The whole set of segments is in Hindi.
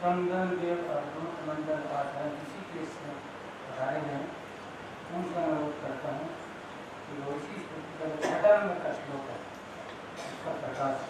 चंदन देव अर्जुन मंडल आचार्य किसी के इसमें बताए हैं, उनका अनुरोध करता हूँ कि वो इसी छठा नंबर का श्लोक है, उसका प्रकाश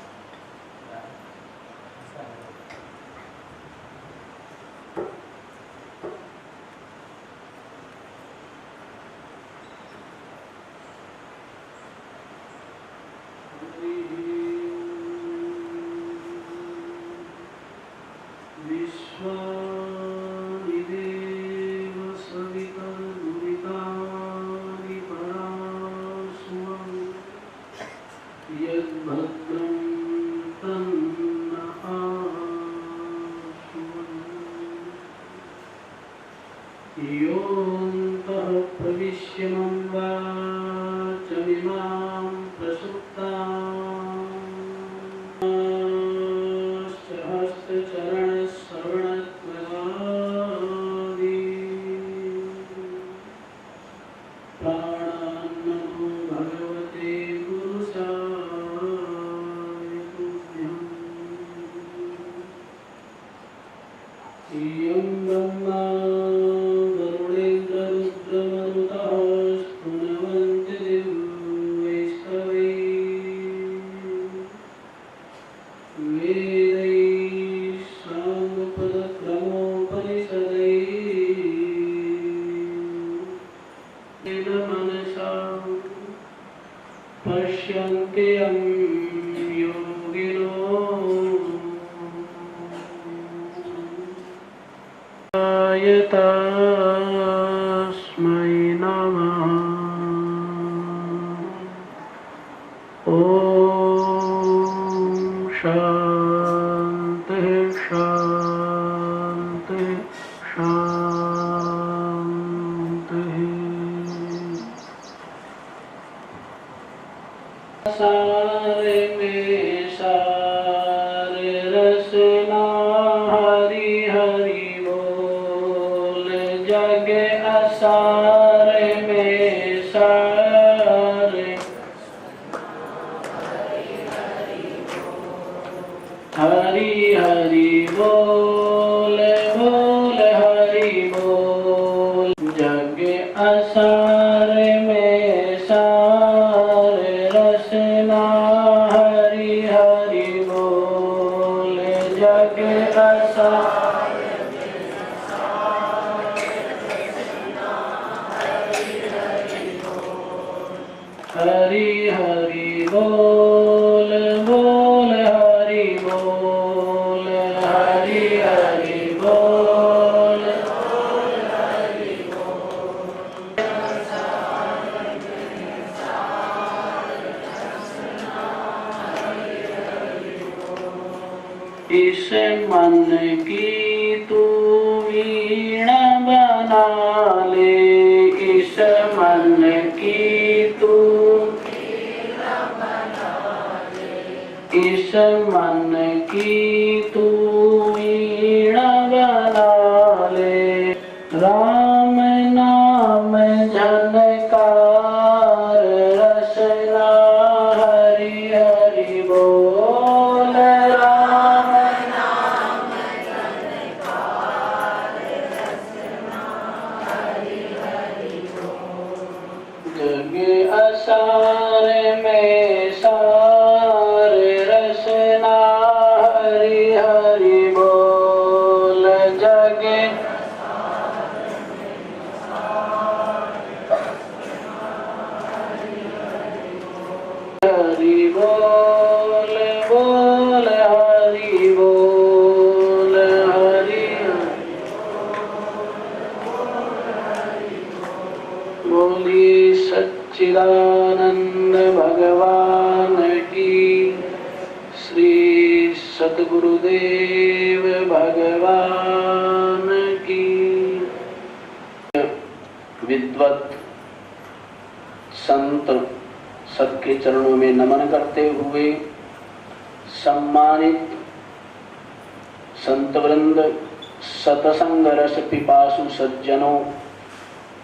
सज्जनों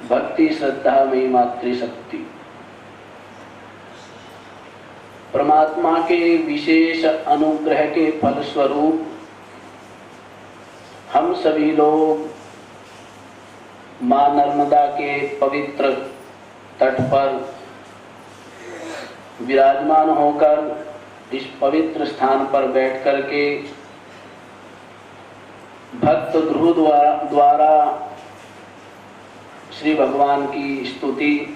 भक्ति श्रद्धा में मातृशक्ति परमात्मा के विशेष अनुग्रह के फलस्वरूप हम सभी लोग मां नर्मदा के पवित्र तट पर विराजमान होकर इस पवित्र स्थान पर बैठ करके भक्त ध्रुव द्वारा श्री भगवान की स्तुति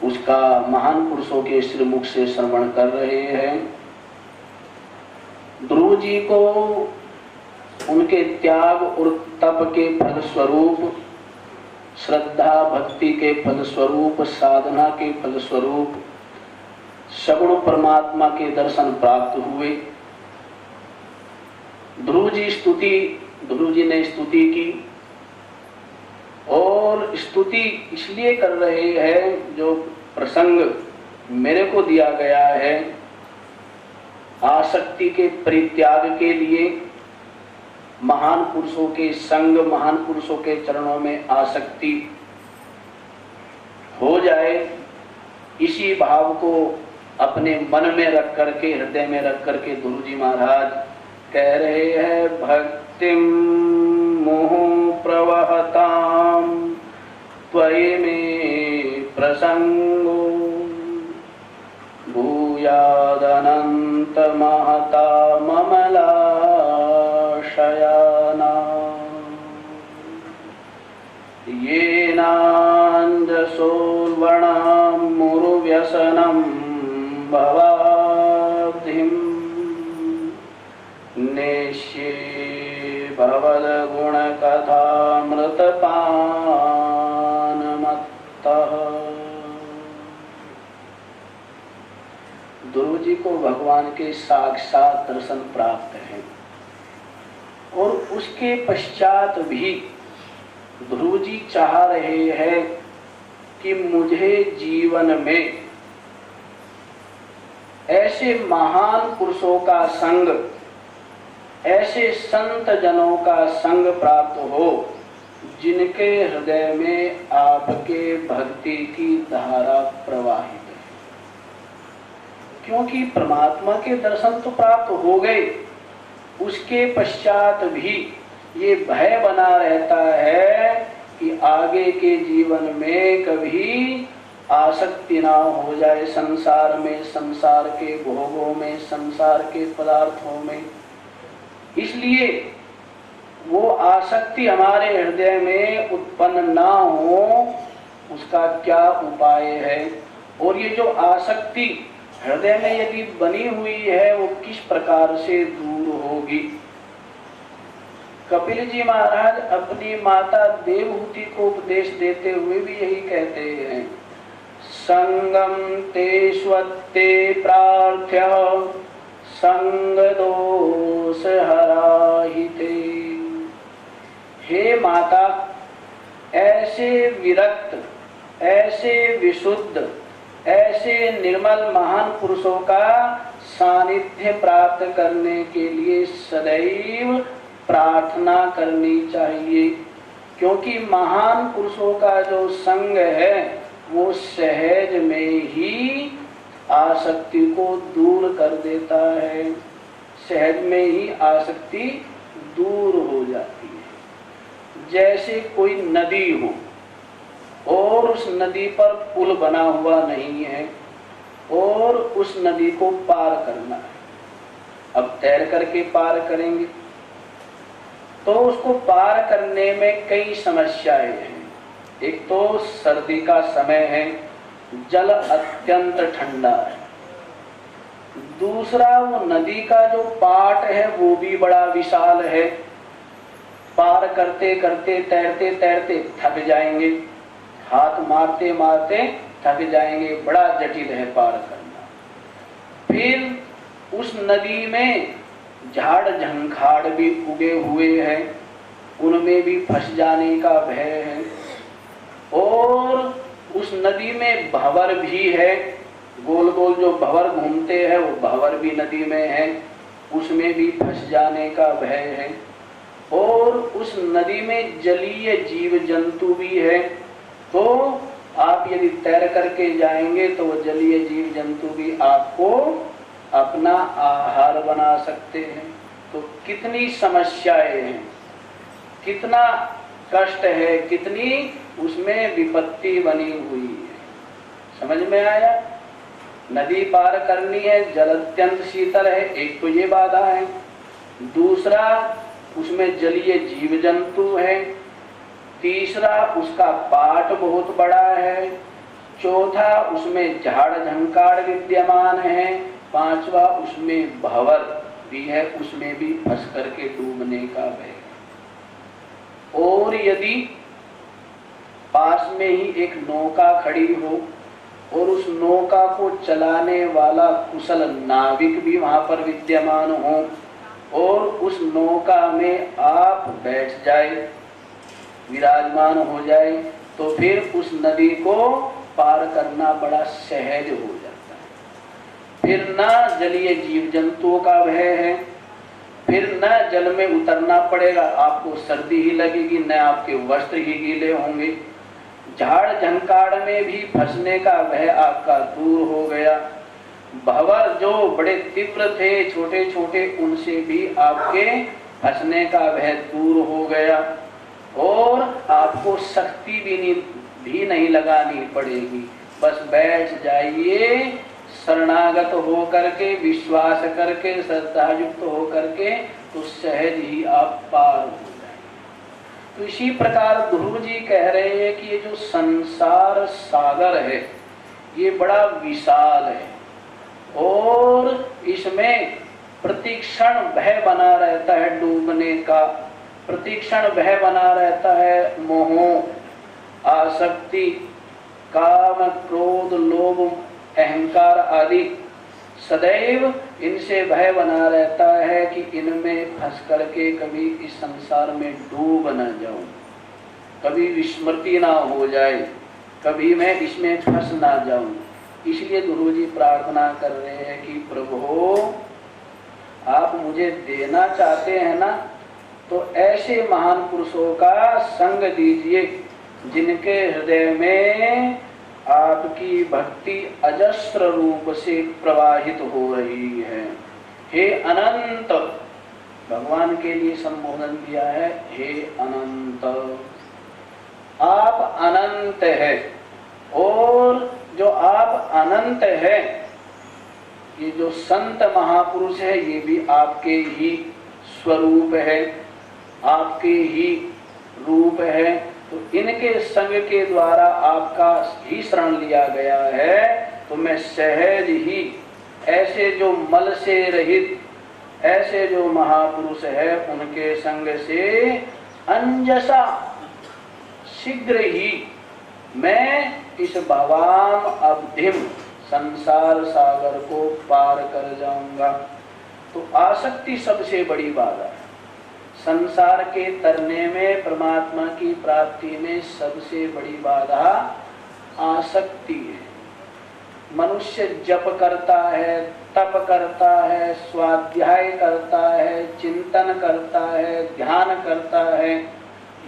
उसका महान पुरुषों के श्रीमुख से श्रवण कर रहे हैं। ध्रुव जी को उनके त्याग और तप के फलस्वरूप, श्रद्धा भक्ति के फलस्वरूप, साधना के फलस्वरूप सगुण परमात्मा के दर्शन प्राप्त हुए। ध्रुव जी ने स्तुति की और स्तुति इसलिए कर रहे हैं, जो प्रसंग मेरे को दिया गया है आसक्ति के परित्याग के लिए, महान पुरुषों के संग, महान पुरुषों के चरणों में आसक्ति हो जाए, इसी भाव को अपने मन में रख करके, हृदय में रख करके ध्रुव जी महाराज कह रहे हैं, भक्तिम मोह प्रवहताम त्वयि मे प्रसंगो भूयादनंत महता ममला शयाना येनांजसोर्वणं मुरुव्यसनं भवाब्धिं नेष्ये भवद्गुणकथामृतपानमत्तः। ध्रुव जी को भगवान के साक्षात दर्शन प्राप्त है और उसके पश्चात भी ध्रुव जी चाह रहे हैं कि मुझे जीवन में ऐसे महान पुरुषों का संग, ऐसे संत जनों का संग प्राप्त हो जिनके हृदय में आपके भक्ति की धारा प्रवाहित है। क्योंकि परमात्मा के दर्शन तो प्राप्त हो गए, उसके पश्चात भी ये भय बना रहता है कि आगे के जीवन में कभी आसक्ति ना हो जाए संसार में, संसार के भोगों में, संसार के पदार्थों में। इसलिए वो आसक्ति हमारे हृदय में उत्पन्न ना हो, उसका क्या उपाय है, और ये जो आसक्ति हृदय में यदि बनी हुई है वो किस प्रकार से दूर होगी। कपिल जी महाराज अपनी माता देवहूति को उपदेश देते हुए भी यही कहते हैं, संगम ते स्वत्ते प्रार्थ्य संग दोष हराहिते। हे माता, ऐसे विरक्त, ऐसे विशुद्ध, ऐसे निर्मल महान पुरुषों का सानिध्य प्राप्त करने के लिए सदैव प्रार्थना करनी चाहिए, क्योंकि महान पुरुषों का जो संग है वो सहज में ही आसक्ति को दूर कर देता है, सहज में ही आसक्ति दूर हो जाती है। जैसे कोई नदी हो और उस नदी पर पुल बना हुआ नहीं है और उस नदी को पार करना है, अब तैर करके पार करेंगे तो उसको पार करने में कई समस्याएं हैं। एक तो सर्दी का समय है, जल अत्यंत ठंडा है। दूसरा, वो नदी का जो पाट है वो भी बड़ा विशाल है, पार करते करते, तैरते तैरते थक जाएंगे, हाथ मारते मारते थक जाएंगे, बड़ा जटिल है पार करना। फिर उस नदी में झाड़ झंखाड़ भी उगे हुए हैं, उनमें भी फंस जाने का भय है, और उस नदी में भंवर भी है, गोल गोल जो भंवर घूमते हैं वो भंवर भी नदी में है, उसमें भी फंस जाने का भय है, और उस नदी में जलीय जीव जंतु भी है। तो आप यदि तैर करके जाएंगे तो वो जलीय जीव जंतु भी आपको अपना आहार बना सकते हैं। तो कितनी समस्याएं हैं। कितना कष्ट है, कितनी उसमें विपत्ति बनी हुई है। समझ में आया? नदी पार करनी है, जल अत्यंत शीतल है, एक तो ये बाधा है। दूसरा, उसमें जलीय जीव जंतु है। तीसरा, उसका पाट बहुत बड़ा है। चौथा, उसमें झाड़ झंकार विद्यमान है। पांचवा, उसमें भंवर भी है, उसमें भी फंस करके डूबने का भय। और यदि पास में ही एक नौका खड़ी हो और उस नौका को चलाने वाला कुशल नाविक भी वहां पर विद्यमान हो और उस नौका में आप बैठ जाए, विराजमान हो जाए, तो फिर उस नदी को पार करना बड़ा सहज हो जाता है। फिर ना जलीय जीव जंतुओं का भय है, फिर न जल में उतरना पड़ेगा, आपको सर्दी ही लगेगी, न आपके वस्त्र ही गीले होंगे। झाड़ झंकाड़ में भी फंसने का भय आपका दूर हो गया। भंवर जो बड़े तीव्र थे, छोटे छोटे, उनसे भी आपके फंसने का भय दूर हो गया। और आपको शक्ति भी नहीं लगानी पड़ेगी, बस बैठ जाइए शरणागत हो करके, विश्वास करके, श्रद्धायुक्त हो करके, तो सहज ही आप पार हो जाएंगे। तो इसी प्रकार ध्रुव जी कह रहे हैं कि ये जो संसार सागर है ये बड़ा विशाल है और इसमें प्रतिक्षण भय बना रहता है डूबने का, प्रतिक्षण भय बना रहता है मोह, आसक्ति, काम, क्रोध, लोभ, अहंकार आदि, सदैव इनसे भय बना रहता है कि इनमें फंस करके कभी इस संसार में डूब न जाऊं, कभी विस्मृति ना हो जाए, कभी मैं इसमें फंस ना जाऊं। इसलिए गुरु जी प्रार्थना कर रहे हैं कि प्रभु आप मुझे देना चाहते हैं ना, तो ऐसे महान पुरुषों का संग दीजिए जिनके हृदय में आपकी भक्ति अजस्र रूप से प्रवाहित हो रही है। हे अनंत, भगवान के लिए संबोधन दिया है, हे अनंत, आप अनंत है। और जो आप अनंत है, ये जो संत महापुरुष है ये भी आपके ही स्वरूप है, आपके ही रूप है। तो इनके संग के द्वारा आपका ही शरण लिया गया है, तो मैं सहज ही ऐसे जो मल से रहित, ऐसे जो महापुरुष है उनके संग से अंजसा शीघ्र ही मैं इस भवाम अवधिम संसार सागर को पार कर जाऊंगा। तो आसक्ति सबसे बड़ी बाधा है। संसार के तरने में, परमात्मा की प्राप्ति में सबसे बड़ी बाधा आसक्ति है। मनुष्य जप करता है, तप करता है, स्वाध्याय करता है, चिंतन करता है, ध्यान करता है,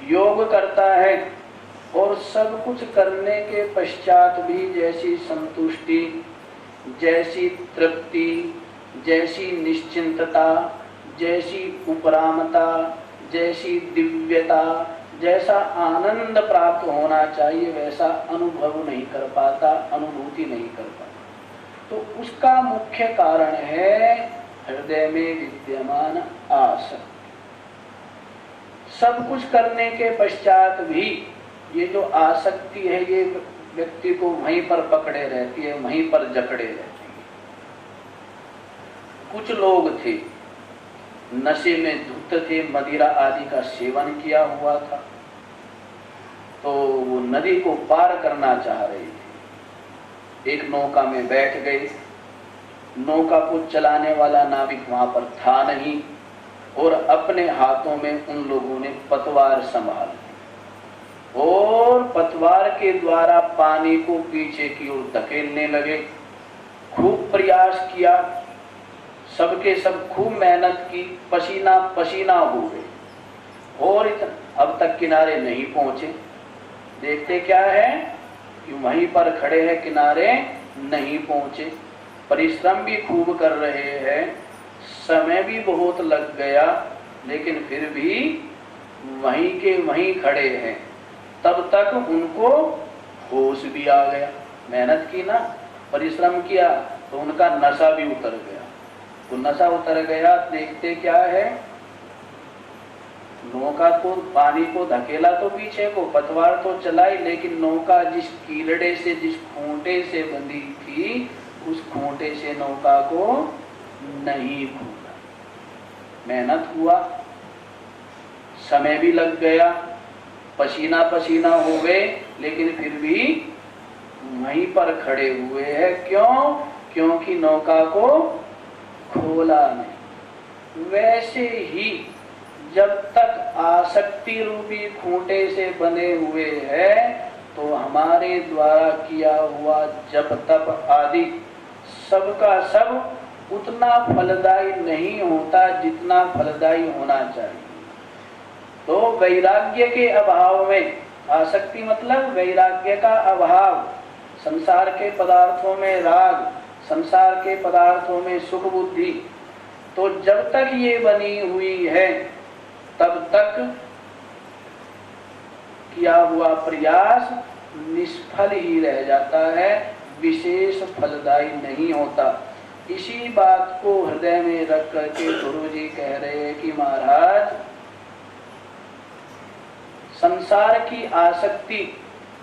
योग करता है, और सब कुछ करने के पश्चात भी जैसी संतुष्टि, जैसी तृप्ति, जैसी निश्चिंतता, जैसी उपरामता, जैसी दिव्यता, जैसा आनंद प्राप्त होना चाहिए वैसा अनुभव नहीं कर पाता, अनुभूति नहीं कर पाता। तो उसका मुख्य कारण है हृदय में विद्यमान आसक्ति। सब कुछ करने के पश्चात भी ये जो आसक्ति है ये व्यक्ति को वहीं पर पकड़े रहती है, वहीं पर जकड़े रहती है। कुछ लोग थे नशे में धुत थे, मदिरा आदि का सेवन किया हुआ था, तो वो नदी को पार करना चाह रहे थे। एक नौका में बैठ गए, नौका को चलाने वाला नाविक वहां पर था नहीं, और अपने हाथों में उन लोगों ने पतवार संभाल ली और पतवार के द्वारा पानी को पीछे की ओर धकेलने लगे। खूब प्रयास किया, सबके सब खूब मेहनत की, पसीना पसीना हो गए और अब तक किनारे नहीं पहुंचे। देखते क्या है कि वहीं पर खड़े हैं, किनारे नहीं पहुंचे। परिश्रम भी खूब कर रहे हैं, समय भी बहुत लग गया, लेकिन फिर भी वहीं के वहीं खड़े हैं, तब तक उनको होश भी आ गया। मेहनत की ना, परिश्रम किया, तो उनका नशा भी उतर गया। तो नशा उतर गया, देखते क्या है, नौका को पानी को धकेला तो पीछे को, पतवार तो चलाई, लेकिन नौका जिस कीलड़े से, जिस खूंटे से बंधी थी, उस खूंटे से नौका को नहीं खोला। मेहनत हुआ, समय भी लग गया, पसीना पसीना हो गए, लेकिन फिर भी वहीं पर खड़े हुए हैं। क्यों? क्योंकि नौका को खोला नहीं। वैसे ही जब तक आसक्ति रूपी खूंटे से बंधे हुए हैं, तो हमारे द्वारा किया हुआ जप तप आदि सबका सब उतना फलदायी नहीं होता जितना फलदायी होना चाहिए। तो वैराग्य के अभाव में, आसक्ति मतलब वैराग्य का अभाव, संसार के पदार्थों में राग, संसार के पदार्थों में सुख बुद्धि, तो जब तक ये बनी हुई है तब तक किया हुआ प्रयास निष्फल ही रह जाता है, विशेष फलदायी नहीं होता। इसी बात को हृदय में रख करके गुरु जी कह रहे हैं कि महाराज, संसार की आसक्ति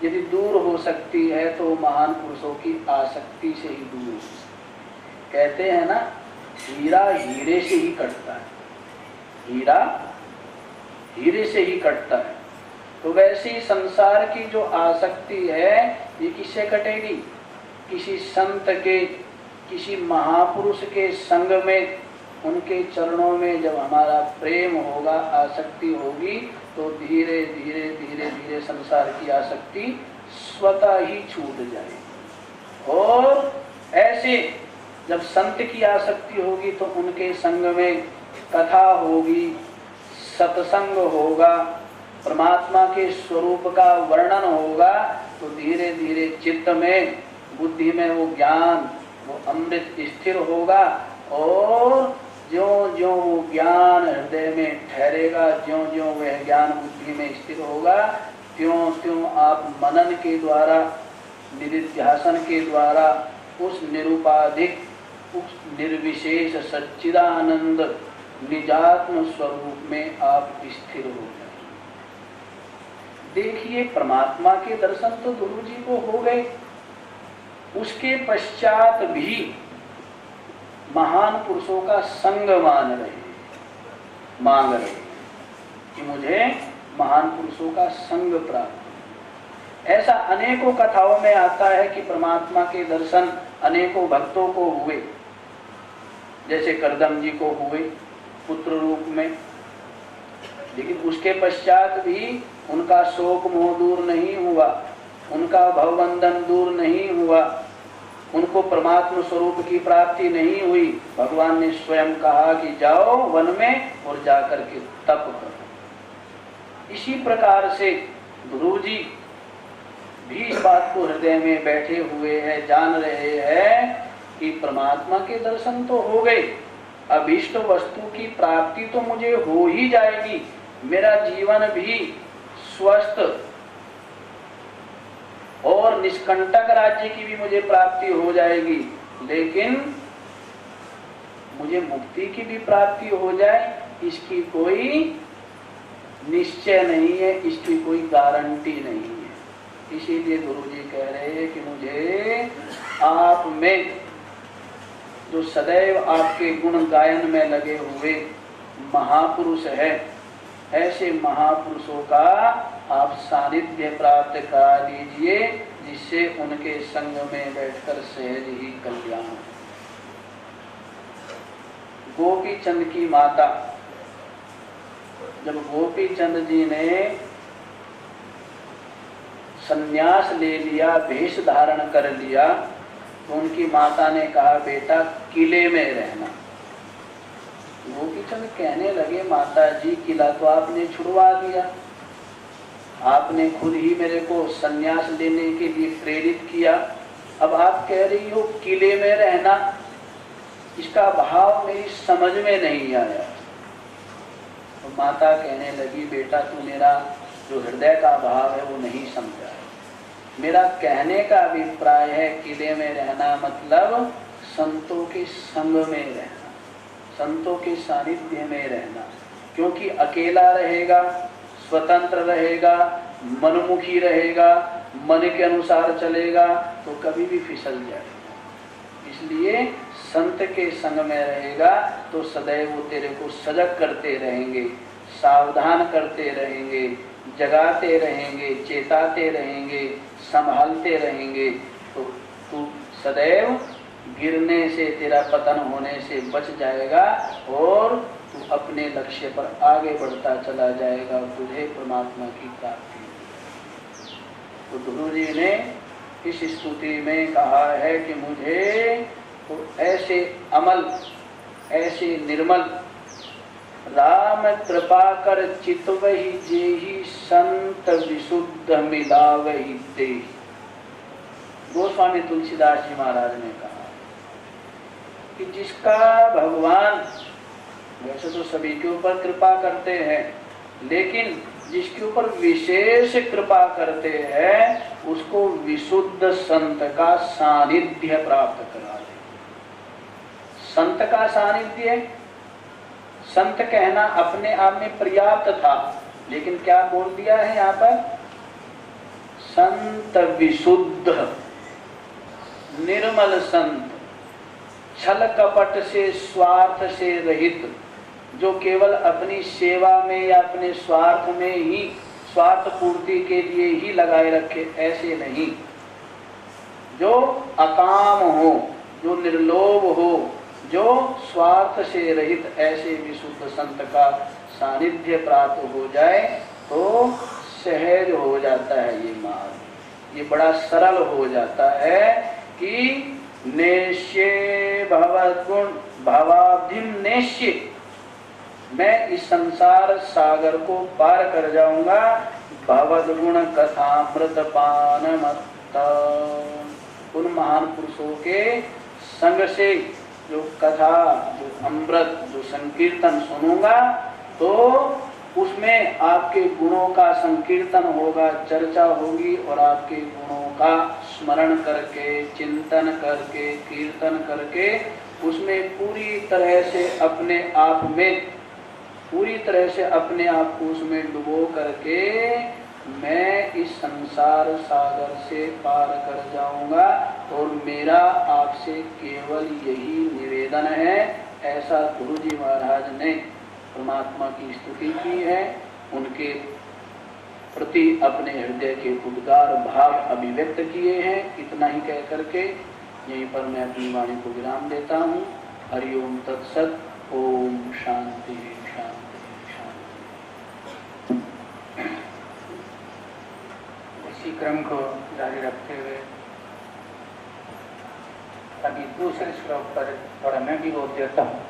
यदि दूर हो सकती है तो महान पुरुषों की आसक्ति से ही दूर हो सकती। कहते हैं ना, हीरा हीरे से ही कटता है, हीरा हीरे से ही कटता है। तो वैसे ही संसार की जो आसक्ति है, ये किससे कटेगी? किसी संत के, किसी महापुरुष के संग में, उनके चरणों में जब हमारा प्रेम होगा, आसक्ति होगी, तो धीरे धीरे धीरे धीरे संसार की आसक्ति स्वतः ही छूट जाएगी। और ऐसे जब संत की आसक्ति होगी तो उनके संग में कथा होगी, सत्संग होगा, परमात्मा के स्वरूप का वर्णन होगा, तो धीरे धीरे चित्त में, बुद्धि में वो ज्ञान, वो अमृत स्थिर होगा। और ज्यों ज्यों वो ज्ञान हृदय में ठहरेगा, ज्यों ज्यों वह ज्ञान बुद्धि में स्थिर होगा, त्यों त्यों आप मनन के द्वारा, निधिध्यासन के द्वारा उस निरुपाधिक, उस निर्विशेष सच्चिदानंद निजात्म स्वरूप में आप स्थिर हो जाएंगे। देखिए, परमात्मा के दर्शन तो गुरु जी को हो गए, उसके पश्चात भी महान पुरुषों का संग मांग रहे कि मुझे महान पुरुषों का संग प्राप्त। ऐसा अनेकों कथाओं में आता है कि परमात्मा के दर्शन अनेकों भक्तों को हुए, जैसे करदम जी को हुए पुत्र रूप में, लेकिन उसके पश्चात भी उनका शोक मोह दूर नहीं हुआ, उनका भवबंधन दूर नहीं हुआ, उनको परमात्मा स्वरूप की प्राप्ति नहीं हुई। भगवान ने स्वयं कहा कि जाओ वन में और जाकर के तप करो। इसी प्रकार से गुरु जी भी इस बात को हृदय में बैठे हुए हैं, जान रहे हैं कि परमात्मा के दर्शन तो हो गए, अभीष्ट वस्तु की प्राप्ति तो मुझे हो ही जाएगी, मेरा जीवन भी स्वस्थ और निष्कंटक राज्य की भी मुझे प्राप्ति हो जाएगी, लेकिन मुझे मुक्ति की भी प्राप्ति हो जाए, इसकी कोई निश्चय नहीं है, इसकी कोई गारंटी नहीं है। इसीलिए गुरु जी कह रहे हैं कि मुझे आप में जो सदैव आपके गुण गायन में लगे हुए महापुरुष है, ऐसे महापुरुषों का आप सानिध्य प्राप्त करा दीजिए, जिससे उनके संग में बैठकर सहज ही कल्याण हो। गोपी चंद की माता, जब गोपी चंद जी ने संन्यास ले लिया, वेश धारण कर लिया, तो उनकी माता ने कहा बेटा किले में रहना। गोपी चंद कहने लगे माता जी, किला तो आपने छुड़वा दिया, आपने खुद ही मेरे को संन्यास लेने के लिए प्रेरित किया, अब आप कह रही हो किले में रहना, इसका भाव मेरी समझ में नहीं आया। तो माता कहने लगी, बेटा तू मेरा जो हृदय का भाव है वो नहीं समझा। मेरा कहने का अभिप्राय है किले में रहना मतलब संतों के संग में रहना, संतों के सानिध्य में रहना। क्योंकि अकेला रहेगा, स्वतंत्र रहेगा, मनमुखी रहेगा, मन के अनुसार चलेगा तो कभी भी फिसल जाएगा। इसलिए संत के संग में रहेगा तो सदैव वो तेरे को सजग करते रहेंगे, सावधान करते रहेंगे, जगाते रहेंगे, चेताते रहेंगे, संभालते रहेंगे। तो तू सदैव गिरने से, तेरा पतन होने से बच जाएगा और तू अपने लक्ष्य पर आगे बढ़ता चला जाएगा, तुझे परमात्मा की प्राप्ति। तो गुरु जी ने इस स्तुति में कहा है कि मुझे तो ऐसे अमल, ऐसे निर्मल राम कृपा कर चितवहि जेहि संत विशुद्ध मिलावहि तेहि। गोस्वामी तुलसीदास जी महाराज ने कहा कि जिसका भगवान वैसे तो सभी के ऊपर कृपा करते हैं, लेकिन जिसके ऊपर विशेष कृपा करते हैं उसको विशुद्ध संत का सानिध्य प्राप्त करा दे। संत का सानिध्य, संत कहना अपने आप में पर्याप्त था, लेकिन क्या बोल दिया है यहाँ पर? संत विशुद्ध, निर्मल संत, छल कपट से, स्वार्थ से रहित, जो केवल अपनी सेवा में या अपने स्वार्थ में ही, स्वार्थ पूर्ति के लिए ही लगाए रखे, ऐसे नहीं। जो अकाम हो, जो निर्लोभ हो, जो स्वार्थ से रहित, ऐसे विशुद्ध संत का सानिध्य प्राप्त हो जाए तो सहज हो जाता है ये मार्ग, ये बड़ा सरल हो जाता है कि नेश्ये भवद्गुण भवाब्धिम नेश्ये, मैं इस संसार सागर को पार कर जाऊंगा। भवद्गुण कथामृत पान मत्त, उन महान पुरुषों के संग से जो कथा, जो अमृत, जो संकीर्तन सुनूंगा तो उसमें आपके गुणों का संकीर्तन होगा, चर्चा होगी, और आपके गुणों का स्मरण करके, चिंतन करके, कीर्तन करके उसमें पूरी तरह से अपने आप में, पूरी तरह से अपने आप को उसमें डुबो करके मैं इस संसार सागर से पार कर जाऊंगा। और मेरा आपसे केवल यही निवेदन है, ऐसा गुरु जी महाराज ने परमात्मा की स्तुति की है, उनके प्रति अपने हृदय के उद्गार भाव अभिव्यक्त किए हैं। इतना ही कह करके यहीं पर मैं अपनी वाणी को विराम देता हूँ। हरिओम तत्सत। ओम शांति शांति शांति। इसी क्रम को जारी रखते हुए अभी दूसरे श्लोक पर थोड़ा मैं भी बोल देता हूँ।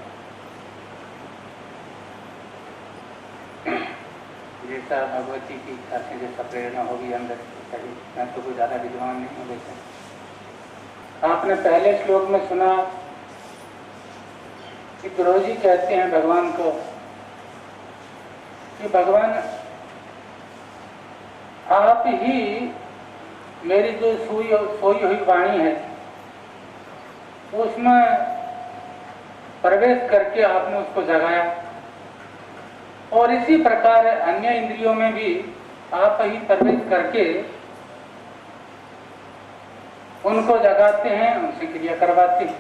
जैसा भगवती की इच्छा से जैसा प्रेरणा होगी अंदर सही, मैं तो कोई ज़्यादा विद्वान नहीं हूँ। वैसे आपने पहले श्लोक में सुना कि गुरु जी कहते हैं भगवान को कि भगवान आप ही मेरी जो सोई हुई वाणी है उसमें प्रवेश करके आपने उसको जगाया, और इसी प्रकार अन्य इंद्रियों में भी आप ही प्रवेश करके उनको जगाते हैं, उनसे क्रिया करवाते हैं।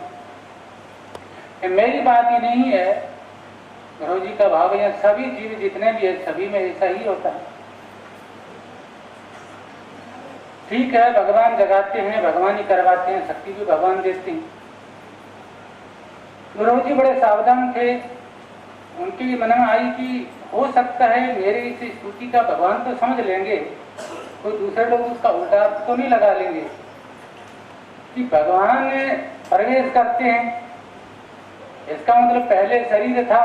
मेरी बात ही नहीं है, गुरु जी का भाव है सभी जीव जितने भी है सभी में ऐसा ही होता है। ठीक है, भगवान जगाते हैं, भगवान ही करवाते हैं, शक्ति भी भगवान देते हैं। गुरु जी बड़े सावधान थे, उनके मन में आई कि हो सकता है मेरे इस स्तुति का भगवान तो समझ लेंगे, कोई दूसरे लोग उसका उल्टा तो नहीं लगा लेंगे कि भगवान प्रवेश करते हैं, इसका मतलब पहले शरीर था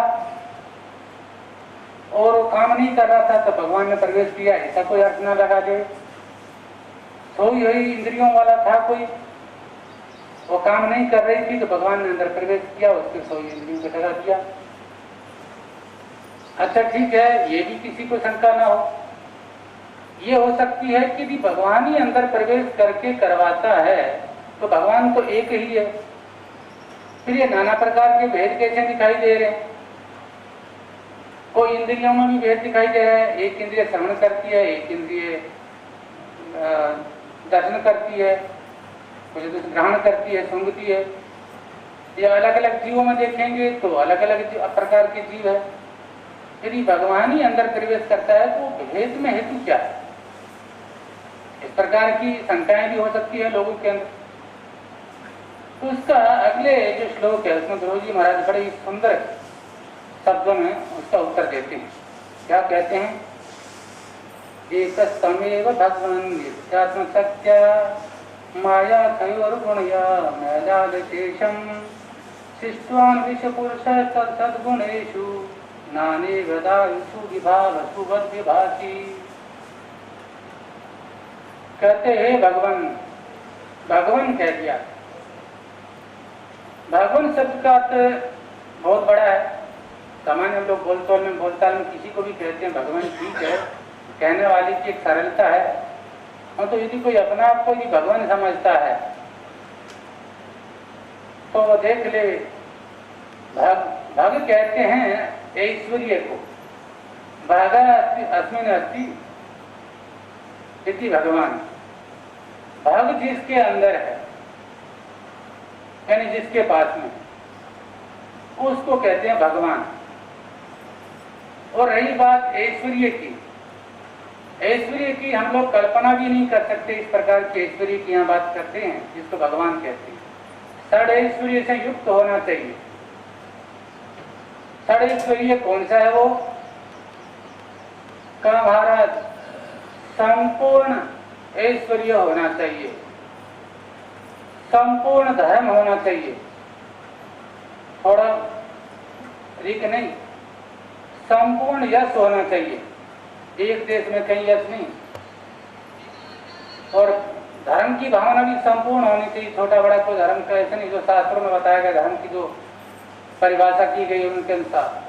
और वो काम नहीं कर रहा था तो भगवान ने प्रवेश किया, ऐसा कोई अर्थ ना लगा दे। सोई हुई इंद्रियों वाला था कोई, वो काम नहीं कर रही थी तो भगवान ने अंदर प्रवेश किया, उसके सोई इंद्रियों को जगा दिया। अच्छा ठीक है, ये भी किसी को शंका ना हो। ये हो सकती है कि भी भगवान ही अंदर प्रवेश करके करवाता है, तो भगवान तो एक ही है, फिर ये नाना प्रकार के भेद कैसे दिखाई दे रहे हैं? कोई इंद्रियों में भी भेद दिखाई दे रहा है, एक इंद्रिय श्रवण करती है, एक इंद्रिय दर्शन करती है, कुछ ग्रहण करती है, सूंघती है। ये अलग अलग जीवों में देखेंगे तो अलग अलग प्रकार के जीव है। यदि भगवान ही अंदर प्रवेश करता है तो भेद में हेतु क्या है? इस प्रकार की शंकाएं भी हो सकती है लोगों के अंदर। तो उसका अगले जो श्लोक है उसमें गुरु जी महाराज बड़े सुंदर शब्दों में उसका उत्तर देते हैं। क्या कहते हैं? एकस्तमेव भगवान नित्यात्म सत्या माया तयोर्गुणया मैलादेशम शिष्टवान विषपुरुष तत्सद्गुणेषु नाने वदायुषु विभावसु वद्विभाति। कहते हैं भगवान, भगवान कह दिया। भगवान शब्द का अर्थ बहुत बड़ा है। सामान्य लोग बोलचाल में किसी को भी कहते हैं भगवान, ठीक है, कहने वाले की एक सरलता है। और तो यदि कोई अपना आप को भगवान समझता है तो वो देख ले, भग कहते हैं ऐश्वर्य को, भागा अस्मिन अस्ति इति भगवान। भग जिसके अंदर है, यानी जिसके पास में, उसको कहते हैं भगवान। और रही बात ऐश्वर्य की, ऐश्वर्य की हम लोग कल्पना भी नहीं कर सकते। इस प्रकार की ऐश्वर्य की यहाँ बात करते हैं जिसको भगवान कहते हैं। षड ऐश्वर्य से युक्त होना चाहिए। षड ऐश्वर्य कौन सा है? वो का महाराज संपूर्ण ऐश्वर्य होना चाहिए, संपूर्ण धर्म होना चाहिए, थोड़ा रिक नहीं, संपूर्ण यश होना चाहिए। एक देश में कहीं यश नहीं। और धर्म की भावना भी संपूर्ण होनी चाहिए। छोटा बड़ा कोई धर्म का ऐसा नहीं, जो शास्त्रों में बताया गया धर्म की जो परिभाषा की गई उनके अनुसार।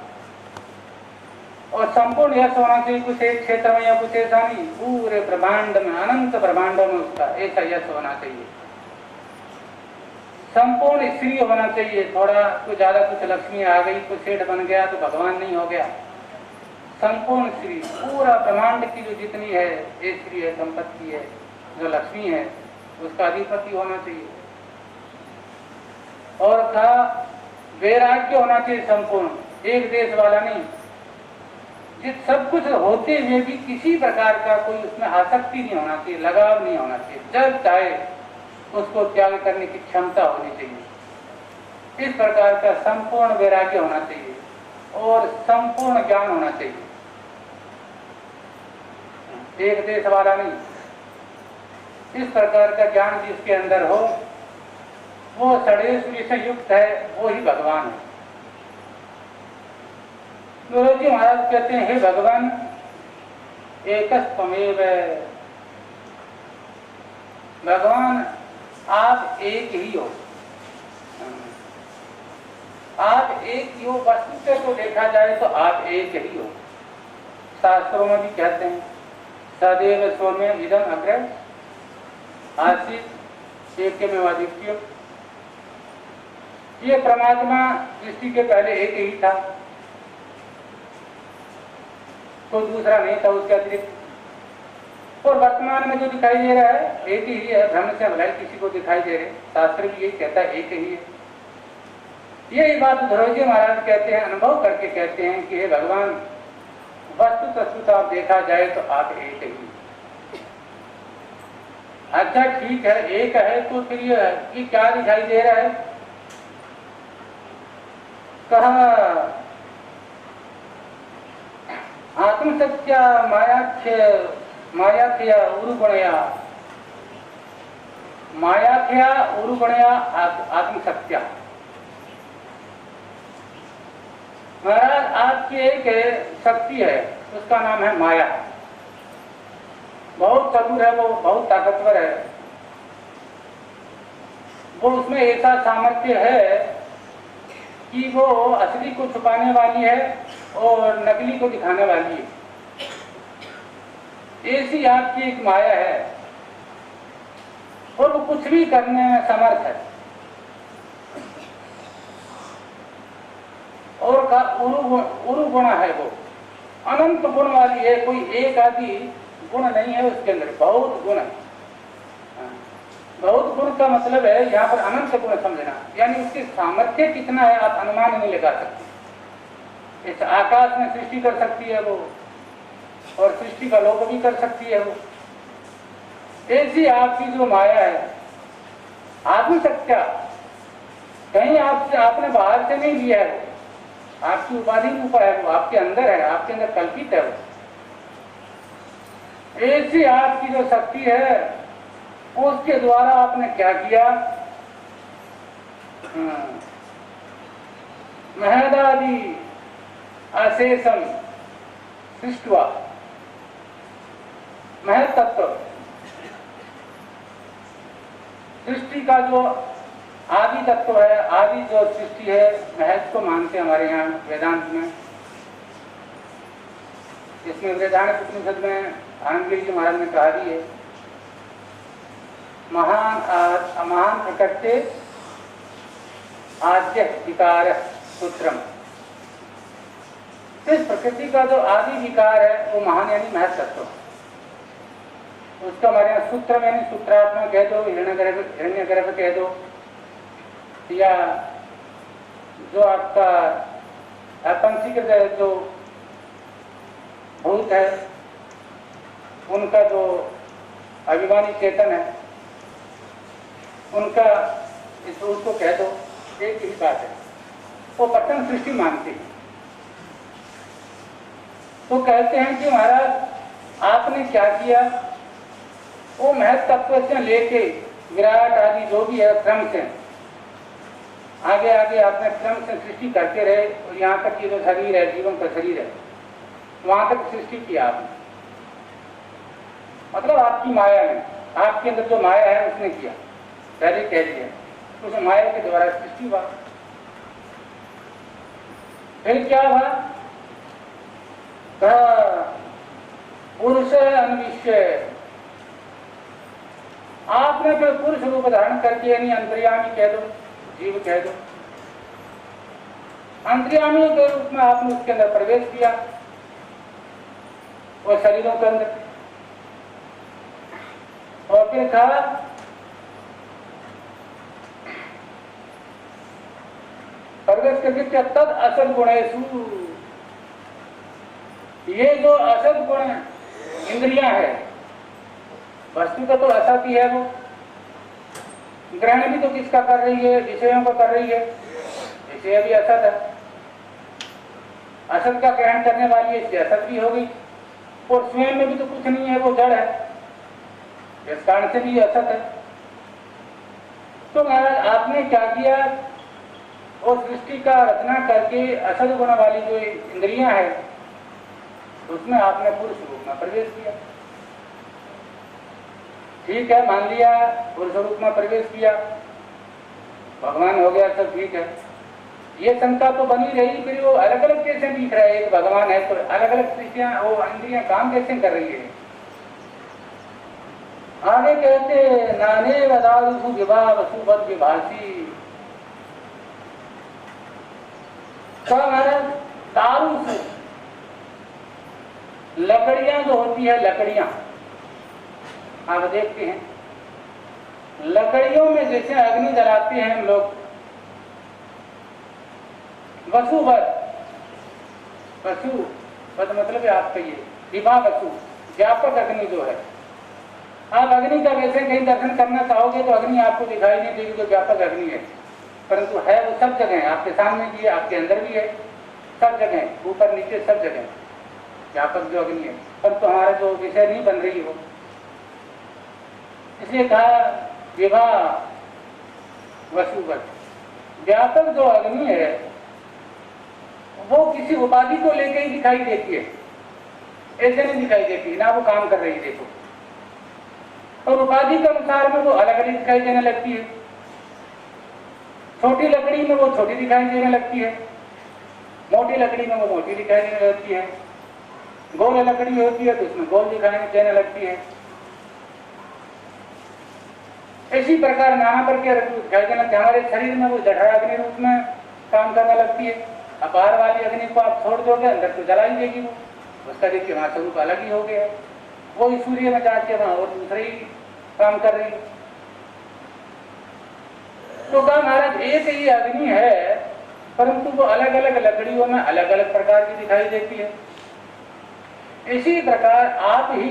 और संपूर्ण यश होना चाहिए, कुछ एक क्षेत्र में या कुछ ऐसा नहीं, पूरे ब्रह्मांड में, अनंत ब्रह्मांडों में उसका ऐसा यश होना चाहिए। संपूर्ण स्त्री होना चाहिए। थोड़ा कुछ ज्यादा कुछ लक्ष्मी आ गई, कुछ सेठ बन गया तो भगवान नहीं हो गया। संपूर्ण स्त्री, पूरा ब्रह्मांड की जो जितनी है स्त्री है, संपत्ति है, जो लक्ष्मी है, उसका अधिपति होना चाहिए। और था वैराग्य होना चाहिए संपूर्ण, एक देश वाला नहीं। जिस सब कुछ होते हुए भी किसी प्रकार का कोई उसमें आसक्ति नहीं होना चाहिए, लगाव नहीं होना चाहिए। जब चाहे उसको त्याग करने की क्षमता होनी चाहिए। इस प्रकार का संपूर्ण वैराग्य होना चाहिए और संपूर्ण ज्ञान होना चाहिए। एक देश वाला नहीं। इस प्रकार का ज्ञान जिसके अंदर हो वो षड्ऐश्वर्य से युक्त है, वो ही भगवान है। गुरु जी महाराज कहते हैं, हे भगवान, एकस्तमेव, भगवान आप एक ही हो। आप एक ही हो, वस्तुतः को देखा जाए तो आप एक ही हो। शास्त्रों में भी कहते हैं, सदैव सौम्य इदम अग्र आसीत एकमेवाद्वितीयम्। ये परमात्मा सृष्टि के पहले एक ही था, कोई दूसरा नहीं था उसके अतिरिक्त। और वर्तमान में जो दिखाई दे रहा है एक ही है। भ्रम से भलाई किसी को दिखाई दे रहे, शास्त्र भी यही कहता है एक ही है। यही बात ध्रुवजी महाराज कहते हैं, अनुभव करके कहते हैं कि हे भगवान, वस्तु तत्वता देखा जाए तो आप एक ही। अच्छा ठीक है, एक है तो फिर ये क्या दिखाई दे रहा है? कहा आत्मसत्या मायाख्या उरुगुणया, मायाख्या उरुगुणया आत्मसत्या। महाराज आपकी एक शक्ति है, उसका नाम है माया। बहुत चतुर है वो, बहुत ताकतवर है वो। उसमें ऐसा सामर्थ्य है कि वो असली को छुपाने वाली है और नकली को दिखाने वाली है। ऐसी आपकी एक माया है और वो कुछ भी करने में समर्थ है। और का उरु गुण है, वो अनंत गुण वाली है, कोई एक आदि गुण नहीं है उसके अंदर, बहुत गुण है। बहुत गुण का मतलब है यहाँ पर अनंत गुण समझना, यानी उसकी सामर्थ्य कितना है आप अनुमान नहीं लगा सकते। इस आकाश में सृष्टि कर सकती है वो, और सृष्टि का लोप भी कर सकती है वो। ऐसी आपकी जो माया है आत्मसत्या, कहीं आपसे आपने बाहर से नहीं लिया है, आपकी उपाधि रूप है, वो आपके अंदर है, आपके अंदर कल्पित है वो। ऐसी आपकी जो शक्ति है उसके द्वारा आपने क्या किया, महदादि अशेषम सृष्टवा, महत तत्व सृष्टि का जो आदि तत्व है, आदि जो सृष्टि है, महत को मानते हैं हमारे यहाँ वेदांत में। इसमें वेदांत उपनिषद में आनंद गिरी जी महाराज ने कहा भी है, महान प्रकृति आद्य विकार सूत्रम। इस प्रकृति का जो आदि विकार है वो महान यानी महत तत्व, उसका हमारे यहाँ सूत्र यानी सूत्रात्मा कह दो, हिरण्य गर्भ कह दो, या जो आपका अपंचीकृत जो भूत है उनका जो अभिमानी चेतन है उनका, उसको कह दो, एक ही बात है। वो पतन सृष्टि मानते हैं। तो कहते हैं कि महाराज आपने क्या किया, वो महत तत्व से लेके विराट आदि जो भी है क्रम से आगे आगे आपने क्रम से सृष्टि करते रहे, और यहाँ तक कि जो शरीर है, जीवन का शरीर है, वहां तक सृष्टि किया आपने। मतलब आपकी माया ने, आपके अंदर जो माया है उसने किया, पहले कह दिया, उस माया के द्वारा सृष्टि हुआ। फिर क्या हुआ, पुरुष अन्विष्य, आपने फिर पुरुष रूप धारण करके, यानी अंतर्यामी कह दो, जीव कह दो, अंतर्यामी के रूप में आपने उसके अंदर प्रवेश किया, और शरीरों के अंदर, और फिर कहा प्रवेश करके तद असद गुणेशु, ये जो असद गुण इंद्रियां है, वस्तु का तो असत ही है, वो ग्रहण भी तो किसका कर रही है, विषयों का कर रही है, विषय भी असत है, असत का ग्रहण करने वाली है, इसलिए असत भी हो गई, और स्वयं में भी तो कुछ नहीं है, वो जड़ है, इस कारण से भी असत है। तो महाराज आपने क्या किया, और सृष्टि का रचना करके असत गुण वाली जो इंद्रियां है उसमें आपने पुरुष रूप में प्रवेश किया। ठीक है, मान लिया पुरुष रूप में प्रवेश किया, भगवान हो गया, सब ठीक है। ये शंका तो बनी रही, फिर वो अलग अलग कैसे दिख रहा है, एक भगवान है तो अलग अलग सृष्टियां, वो इंद्रियां काम कैसे कर रही है। आगे कहते नाने वदालु विवाह वसुबद विभासी, तो महाराज दारू से लकड़ियां जो होती है, लकड़ियां आप देखते हैं, लकड़ियों में जैसे अग्नि जलाते हैं हम लोग, वसुवत, वसुवत मतलब आपका ये विवाह वसु, व्यापक अग्नि जो है, आप अग्नि का वैसे कहीं दर्शन करना चाहोगे तो अग्नि आपको दिखाई नहीं देगी, जो व्यापक अग्नि है, परंतु है वो सब जगह है, आपके सामने भी है, आपके अंदर भी है, सब जगह, ऊपर नीचे सब जगह व्यापक जो अग्नि है, परंतु हमारा जो विषय नहीं बन रही हो, इसलिए कहा विवाह वसुवत। व्यापक जो अग्नि है वो किसी उपाधि को लेकर ही दिखाई देती है, ऐसे नहीं दिखाई देती ना, वो काम कर रही है देखो, और उपाधि के अनुसार में वो अलग अलग दिखाई देने लगती है। छोटी लकड़ी में वो छोटी दिखाई देने लगती है, मोटी लकड़ी में वो मोटी दिखाई देने लगती है, गोल लकड़ी होती है तो उसमें गोल दिखाई देने लगती है। इसी प्रकार नाना प्रकार दिखाई देना कि हमारे शरीर में वो जठरा अग्नि रूप में काम करने लगती है। अब बाहर वाली अग्नि को आप छोड़ दोगे अंदर तो जला ही देगी वो, उसका देखिए वहां स्वरूप अलग ही हो गया, वो सूर्य में जाके वहां और दूसरे ही काम कर रही है। तो कहा महाराज एक ही अग्नि है परंतु वो अलग अलग लकड़ियों में अलग अलग प्रकार की दिखाई देती है। इसी प्रकार आप ही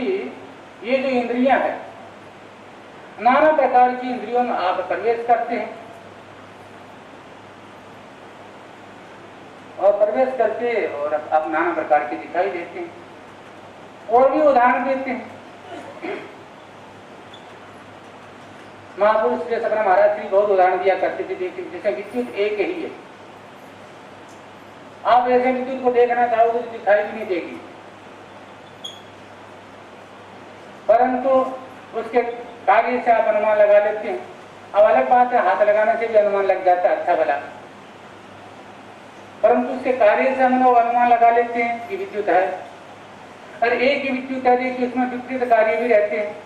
ये जो इंद्रियां हैं नाना प्रकार की इंद्रियों में आप प्रवेश करते हैं और प्रवेश करके और आप नाना प्रकार के दिखाई देते हैं। और भी उदाहरण देते हैं महापुरुष जैसे महाराज श्री बहुत उदाहरण दिया करते थे। देखिए जैसे विद्युत एक ही है, आप ऐसे विद्युत को देखना चाहोगे तो दिखाई भी नहीं देगी, परंतु उसके कार्य से आप अनुमान लगा लेते हैं। अब अलग बात है हाथ लगाने से भी अनुमान लग जाता है अच्छा भला, परंतु उसके कार्य से हम लोग अनुमान लगा लेते हैं कि विद्युत है। और एक ही विद्युत है देखिए उसमें विपरीत कार्य भी रहते हैं।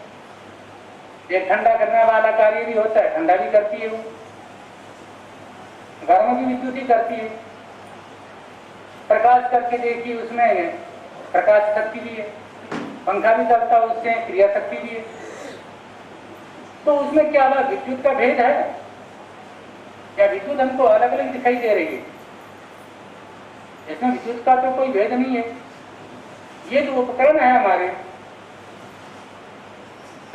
एक ठंडा करने वाला कार्य भी होता है, ठंडा भी करती है वो, गर्म भी विद्युत ही करती है। प्रकाश करके देखिए उसमें प्रकाश शक्ति भी है, पंखा भी चलता है उससे क्रिया शक्ति भी है। तो उसमें क्या हुआ विद्युत का भेद है या विद्युत हमको अलग अलग दिखाई दे रही है? इसमें विद्युत का तो कोई भेद नहीं है। ये जो उपकरण है हमारे,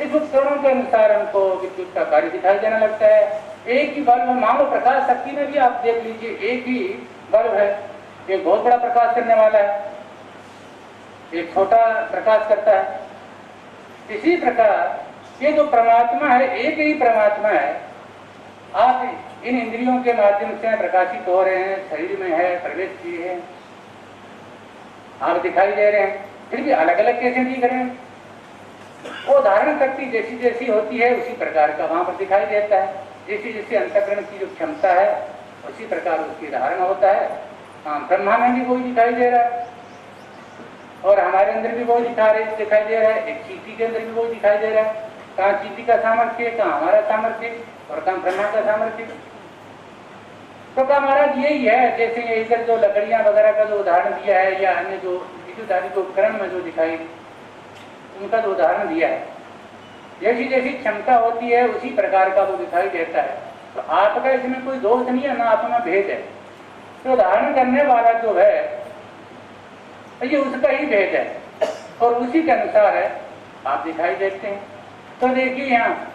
इस उपकरणों के अनुसार हमको विद्युत का कार्य दिखाई देने लगता है। एक ही बल्ब मान लो प्रकाश शक्ति में भी आप देख लीजिए एक ही बल्ब है, एक बहुत बड़ा प्रकाश करने वाला है, एक छोटा प्रकाश करता है। इसी प्रकार ये जो परमात्मा है एक ही परमात्मा है। आप इन इंद्रियों के माध्यम से प्रकाशित हो रहे हैं, शरीर में है, प्रवेश किए हैं, आप दिखाई दे रहे हैं, फिर भी अलग अलग कैसे दिख रहे हैं? वो धारण शक्ति जैसी जैसी होती है उसी प्रकार का वहां पर दिखाई देता है। जैसी जैसी अंतःकरण की जो क्षमता है उसी प्रकार उसकी धारण होता है। ब्रह्मा में भी वही दिखाई दे रहा है और हमारे अंदर भी वही दिखाई दे रहा है। एक चीटी के अंदर भी वही दिखाई दे रहा है। कहाँ चीटी का सामर्थ्य, कहाँ हमारा सामर्थ्य और कहाँ ब्रह्मा का सामर्थ्य। तो कहा महाराज यही है, जैसे इधर जो लकड़ियां वगैरह का जो उदाहरण दिया है या अन्य जो विद्युत आदि के उपकरण में जो दिखाई उनका जो उदाहरण दिया है, जैसी जैसी क्षमता होती है उसी प्रकार का वो दिखाई देता है। तो आपका इसमें कोई दोष नहीं है ना अपना भेद है। तो धारण करने वाला जो है ये उसका ही भेद है और उसी के अनुसार है आप दिखाई देते हैं। तो देखिए यहाँ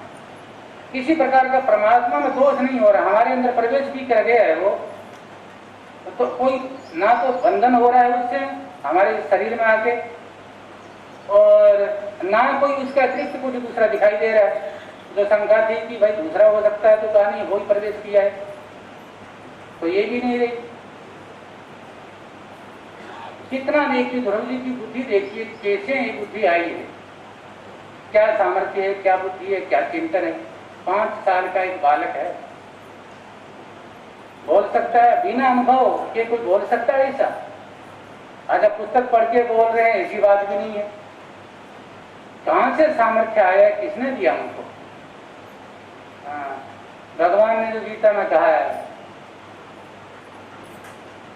किसी प्रकार का परमात्मा में दोष नहीं हो रहा, हमारे अंदर प्रवेश भी कर गया है वो, तो कोई ना तो बंधन हो रहा है उससे हमारे शरीर में आके और ना कोई उसका अतिरिक्त कुछ दूसरा दिखाई दे रहा है। जो शंका थी कि भाई दूसरा हो सकता है तो कहा नहीं वही प्रवेश किया है, तो ये भी नहीं रही। कितना देखिए ध्रुव जी की बुद्धि देखिए कैसे ही बुद्धि आई है, क्या सामर्थ्य है, क्या बुद्धि है, क्या चिंतन है। 5 साल का एक बालक है, बोल सकता है बिना अनुभव के कोई बोल सकता है ऐसा? अच्छा पुस्तक पढ़ के बोल रहे हैं ऐसी बात भी नहीं है। कहां से सामर्थ्य आया, किसने दिया हमको? भगवान ने जो गीता में कहा है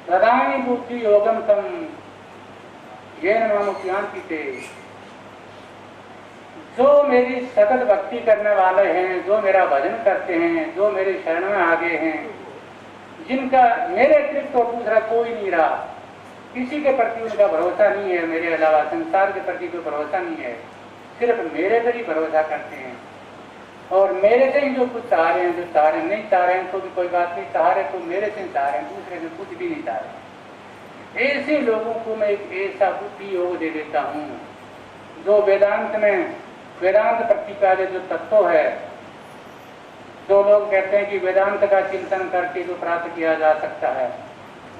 ददामि बुद्धि योगम तम येन मामुपयान्ति ते। जो मेरी सतत भक्ति करने वाले हैं, जो मेरा भजन करते हैं, जो मेरे शरण में आ गए हैं, जिनका मेरे अतिरिक्त तो दूसरा कोई नहीं रहा, किसी के प्रति उनका भरोसा नहीं है मेरे अलावा, संसार के प्रति कोई भरोसा नहीं है, सिर्फ मेरे पर ही भरोसा करते हैं और मेरे से ही जो कुछ चाह रहे हैं, जो चाह रहे हैं, नहीं चाह रहे हैं तो भी कोई बात नहीं, चाह रहे तो मेरे से चाह रहे हैं, दूसरे से कुछ भी नहीं चाह रहे। ऐसे लोगों को मैं एक ऐसा बुद्धि योग दे देता हूँ जो वेदांत में वेदांत प्रतिपादित जो तत्व है, जो लोग कहते हैं कि वेदांत का चिंतन करके जो प्राप्त किया जा सकता है,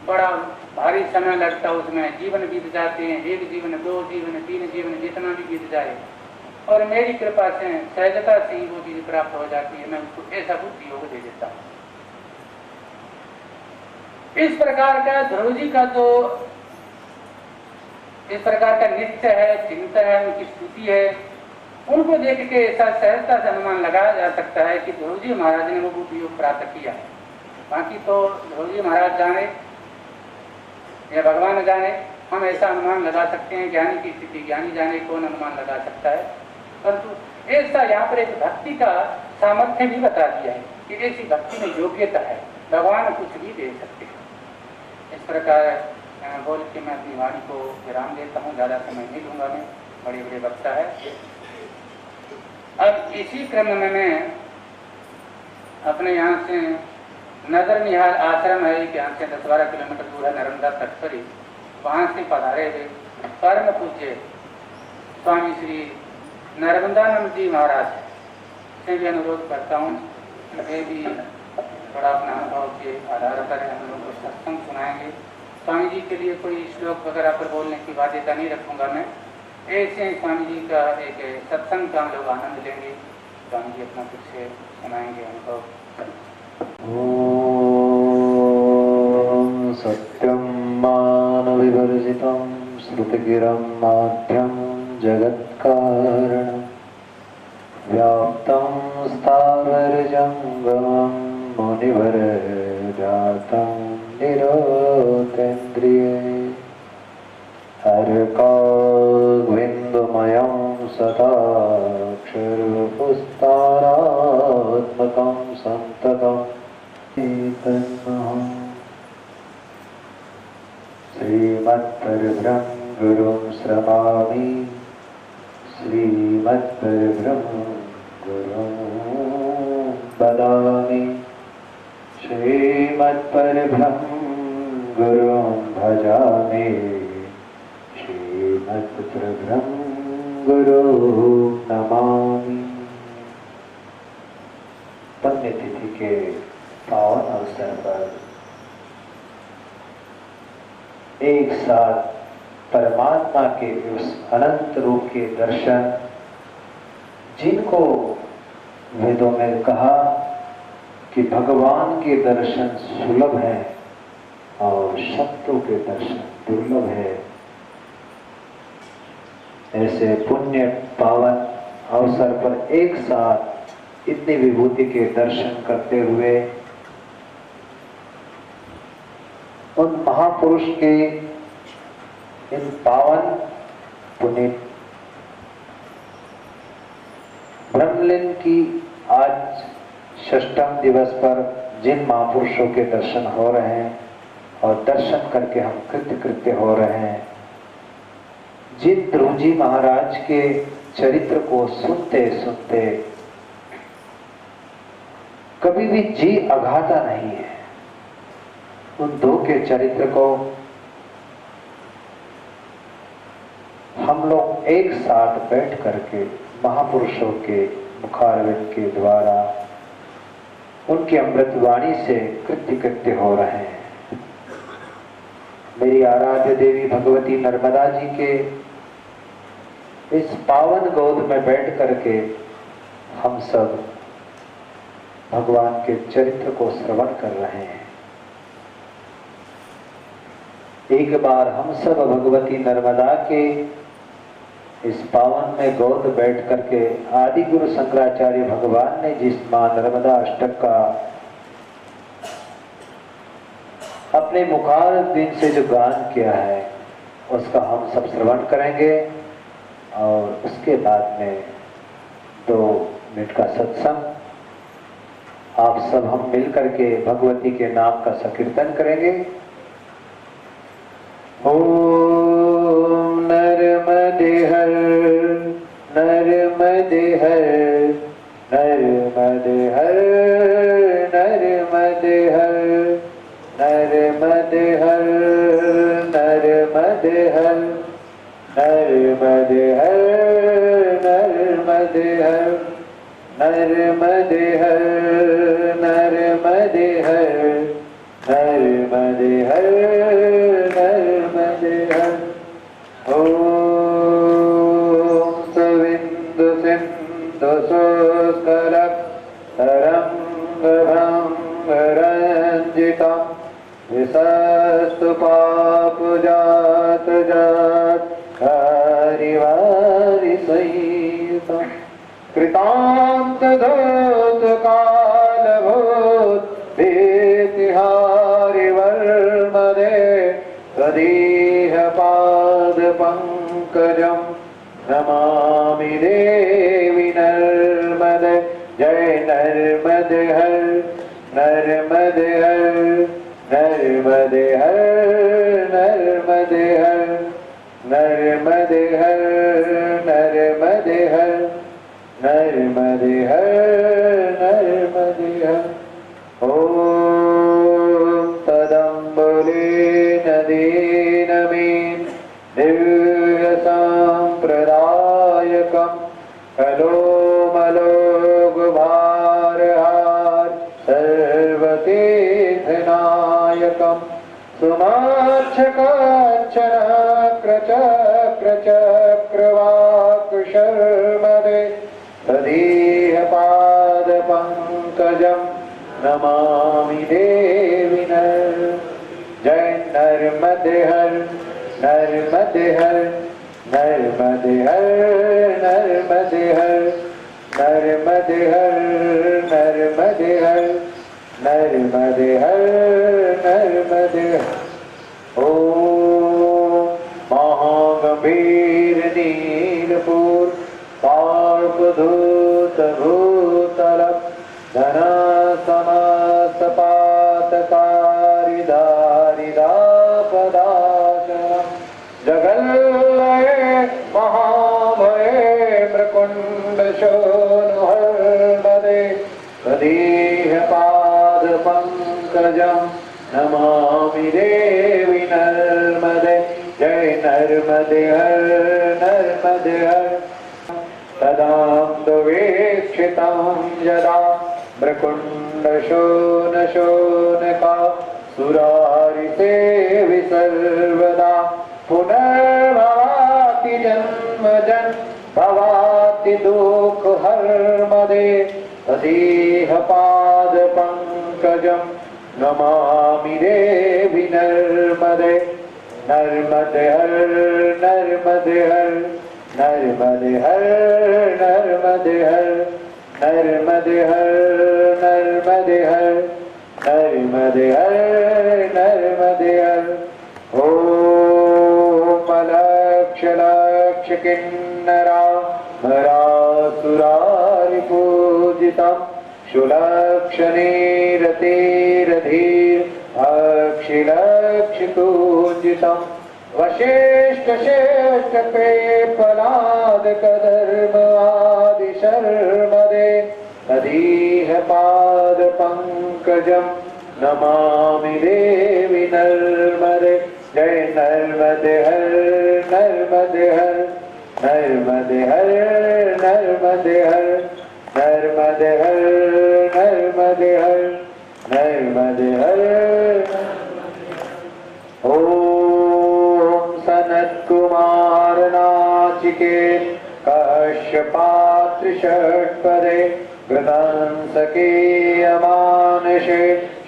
बड़ा भारी समय लगता है उसमें, जीवन बीत जाते हैं, 1 जीवन 2 जीवन 3 जीवन जितना भी बीत जाए, और मेरी कृपा से सहजता से ही वो चीज प्राप्त हो जाती है। मैं उसको ऐसा बुद्धि योग दे देता हूँ। इस प्रकार का ध्रुव जी का तो इस प्रकार का नृत्य है, चिंतन है, उनकी स्तुति है, उनको देख के ऐसा सहजता से अनुमान लगाया जा सकता है कि ध्रुव जी महाराज ने वो उपयोग प्राप्त किया है। बाकी तो ध्रुव जी महाराज जाने या भगवान जाने, हम ऐसा अनुमान लगा सकते हैं, ज्ञानी की स्थिति ज्ञानी जाने, कौन अनुमान लगा सकता है। परंतु ऐसा यहाँ पर एक भक्ति का सामर्थ्य भी बता दिया है कि ऐसी भक्ति में योग्यता है, भगवान कुछ भी दे सकते हैं। इस प्रकार बोल के मैं अपनी वाणी को विराम देता हूँ, ज़्यादा समय नहीं लूँगा, मैं बड़े बड़े वक्ता है। अब इसी क्रम में मैं अपने यहाँ से नगर निहाल आश्रम है, यहाँ से 10-12 किलोमीटर दूर है, नर्मदा तट पर ही, वहाँ से पधारे हुए परम पूज्य स्वामी श्री नर्मदानंद जी महाराज से भी अनुरोध करता हूँ, वे भी बड़ा अपना अनुभव के आधार पर हम लोग को सत्संग सुनाएंगे। स्वामी जी के लिए कोई श्लोक वगैरह पर बोलने की बाध्यता नहीं रखूँगा मैं, ऐसे स्वामी जी का एक सत्संग का हम लोग आनंद लेंगे। स्वामी जी अपना कुछ सुनाएंगे अनुभव। ओम सत्यं मानविवर्जितं श्रुतिगिरं माध्यं जगत्कारणं व्याप्तं स्थावरजङ्गमं मुनिवरजातं निरोतेन्द्रिये हरकाग्विन्दुमयं सदाक्षरपुस्तारात्मकं सन्ततं चैतन्यम् श्रीमत्परब्रह्म गुरुं श्रमामि श्रीमत्परब्रह्म गुरुं वदामि श्रीमत्परब्रह्म गुरुं भजामि श्रीमत्परब्रह्म गुरुं नमामि। पुण्यतिथि के पावन अवसर पर एक साथ परमात्मा के उस अनंत रूप के दर्शन, जिनको वेदों में कहा कि भगवान के दर्शन सुलभ है और शत्रु के दर्शन दुर्लभ है, ऐसे पुण्य पावन अवसर पर एक साथ इतनी विभूति के दर्शन करते हुए उन महापुरुष के इन पावन पुनीत ब्रह्मलीन की आज षष्ठम दिवस पर जिन महापुरुषों के दर्शन हो रहे हैं और दर्शन करके हम कृत्य हो रहे हैं, जिन ध्रुव जी महाराज के चरित्र को सुनते सुनते कभी भी जी अघाता नहीं है, उन दो के चरित्र को हम लोग एक साथ बैठ करके महापुरुषों के मुखारविंद के द्वारा उनकी अमृत वाणी से कृत्य हो रहे हैं। मेरी आराध्य देवी भगवती नर्मदा जी के इस पावन गोद में बैठ करके हम सब भगवान के चरित्र को श्रवण कर रहे हैं। एक बार हम सब भगवती नर्मदा के इस पावन में गोद बैठ करके आदि गुरु शंकराचार्य भगवान ने जिस मां नर्मदा अष्टक का अपने मुखारविंद से जो गान किया है उसका हम सब श्रवण करेंगे और उसके बाद में 2 मिनट का सत्संग आप सब हम मिल करके भगवती के नाम का संकीर्तन करेंगे। ओम नर्मदे हर नर्मदे हर नर्मदे हर नर्मदे हर नर्मदे हर नर्मदे हर नर्मदे हर नर्मदे हर नर्मदे हर नर्मदे हर नर्मदे हर नर्मदे हर। ओम सविंदु सिंधु सोस्करं तरंग भंग रंजितं विसस्तु पाप जात जात हरिवारि सहित कृतांत धूत काल भूत भीतिहारि वर्मदे तदीह पाद पंकजम नमामि देवी नर्मदे। जय नर्मदे हर नर्मदे हर नर्मदे हर नर्मदे हर नर्मदे हर नर्मदे हर नर्मदे हर नर्मदे हर। ओम तदम्बुलेन दीनमीन दिव्य सांप्रदायकम् कलोमलोगभारहार सर्वतीर्थनायकम् सुमाक्षकाञ्चनाक्रचक्रचक्रवाकुशर्मदे तदीह पादपङ्कजम् नमामि देवी जय नर्मदे हर नर्मदे हर नर्मदे हर नर्मदे हर नर्मदे हर नर्मदे हर नर्मदे हर नर्मदे हर। ओम महागंभीर नीलपुर पार्पधूत भूतलम धना समासपातकारी दारिदापदाचरम जगल्लये महाभये मृकुण्ड शोणहर्मदे तदीह पाद पंकजम नमामि देवी नर्मदे। जय नर्मदे हर नर्मदे हर तदाम्बुवेक्षितं यदा मृकुण्ड शोणका सुरारिते विसर्वदा पुनर्भवाति जन्मजन भवाति दुःख हर्मदे तदीह पाद पंकजम नमामि देवी नर्मदे। नर्मदे हर नर्मदे हर नर्मदे हर नर्मदे हर नर्मदे हर नर्मदे हर नर्मदे हर नर्मदे हर। ओम लक्ष लक्ष किन्नरा मरासुरारिपूजितं सुलक्षणीरतिरधीर अक्षिलक्षिपूजितं वशिष्ठ श्रेष्ठ पेपलाद कधर्म आदि शर्मदे तदीह पाद पंकजम नमामि देवी नर्मदे। जय नर्मदे हर नर्मदे हर नर्मदे हर नर्मदे हर नर्मदे हर नर्मदे हर नर्मदे हर। ओम सनत कुमार नाचिकेत कश्यपात्र षट्पदे गृहंसकीयमानशे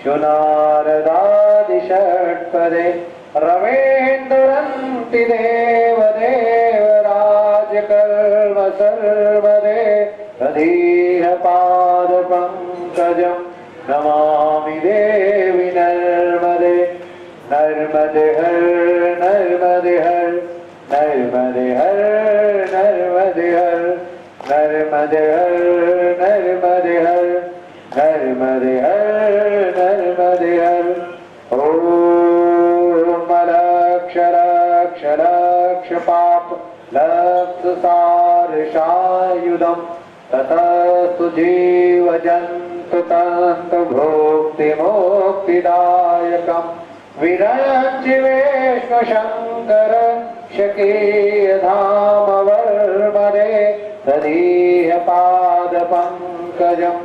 शुनारदादि षट्पदे रवेन्द्रन्ति देवदेव राजकर्म सर्वदे तदीह पाद पंकजम नमामि देवी नर्मदे। नर्मदे हर नर्मदे हर नर्मदे हर नर्मदे हर नर्मदे हर नर्मदे हर नर्मदे हर नर्मदे हर। ओम लक्ष लक्ष लक्ष पाप लक्ष सारसायुधम ततस्तु जीव जंतु तंतु भोक्ति मोक्तिदायकम विरंचि विष्णु शंकर शकीय धाम वर्मदे तदीह पाद पंकजम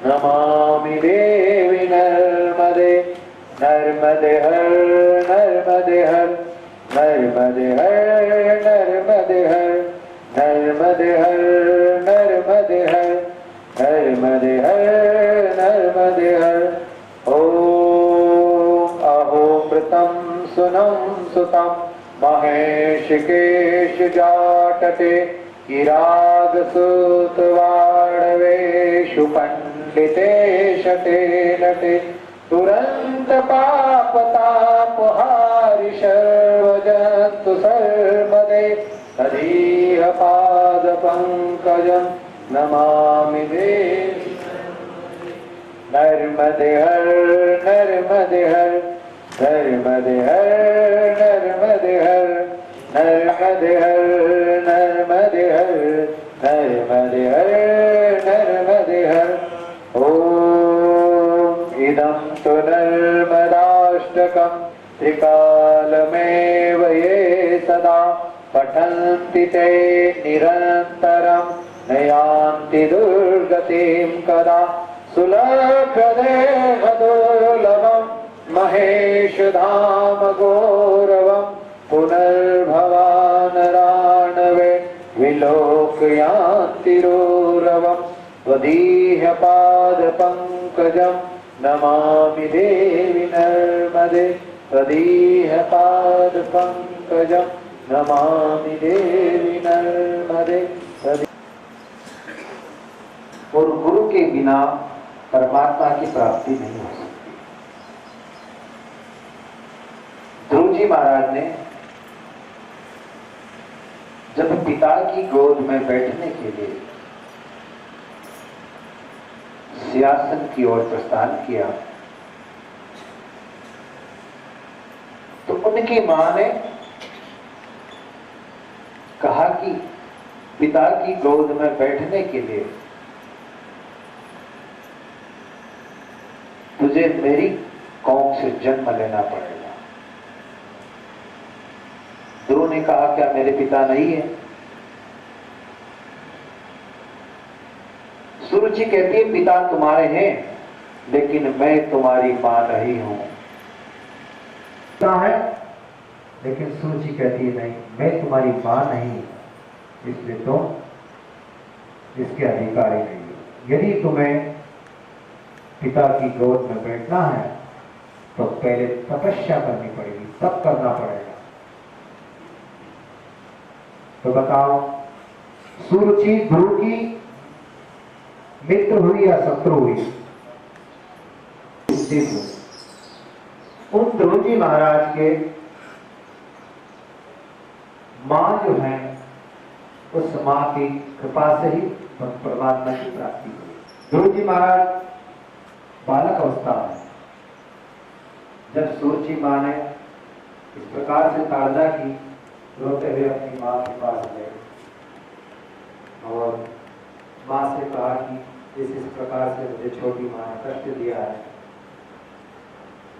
नमामि देवी नर्मदे। नर्मदे हर नर्मदे हर नर्मदे हर नर्मदे हर नर्मदे हर नर्मदे हर नर्मदे हर नर्मदे हर। ओम अहो सुनं सुतं महेशकेश जाटते किरागसूतवाडवेषु पंडिते शटे नटे तुरंत पापतापहारि सर्वजन्तु सर्वदे तदीह पाद पंकजं नमामि देवी। नर्मदे हर नर्मदे हर नर्मदे हर नर्मदे हर नर्मदे हर नर्मदे हर नर्मदे हर नर्मदे हर। ओम इदं तु नर्मदाष्टकं त्रिकालमेव ये सदा पठन्ति ते निरन्तरं न यान्ति दुर्गतिं कदा। सुलभदेहदुर्लभं महेशधाम गौरवं पुनर्भवानराणवे विलोकयान्तिरोरवं त्वदीयपादपङ्कजं नमामि देवि नर्मदे त्वदीयपादपङ्कजं नमामि देवि नर्मदे। और गुरु के बिना परमात्मा की प्राप्ति नहीं हो सकती। ध्रुव जी महाराज ने जब पिता की गोद में बैठने के लिए सिंहासन की ओर प्रस्थान किया तो उनकी मां ने कहा कि पिता की गोद में बैठने के लिए तुझे मेरी कौम से जन्म लेना पड़ेगा। ध्रुव ने कहा क्या मेरे पिता नहीं है? सुरुचि कहती है पिता तुम्हारे हैं लेकिन मैं तुम्हारी मां नहीं हूं। है लेकिन सुरुचि कहती है नहीं मैं तुम्हारी मां नहीं, इसलिए तुम इसके अधिकारी नहीं हो। यदि तुम्हें पिता की गोद में बैठना है तो पहले तपस्या करनी पड़ेगी, तप करना पड़ेगा। तो बताओ सुरुचि ध्रुव की मित्र हुई या शत्रु हुई? उन ध्रुव जी महाराज के मां जो है उस मां की कृपा से ही परमात्मा की प्राप्ति हुई। ध्रुव जी महाराज बालक अवस्था में जब सुरुचि मां ने इस प्रकार से ताड़ना की, रोते हुए अपनी मां के पास गए और मां से कहा कि इस प्रकार से मुझे छोटी मां ने कष्ट दिया है।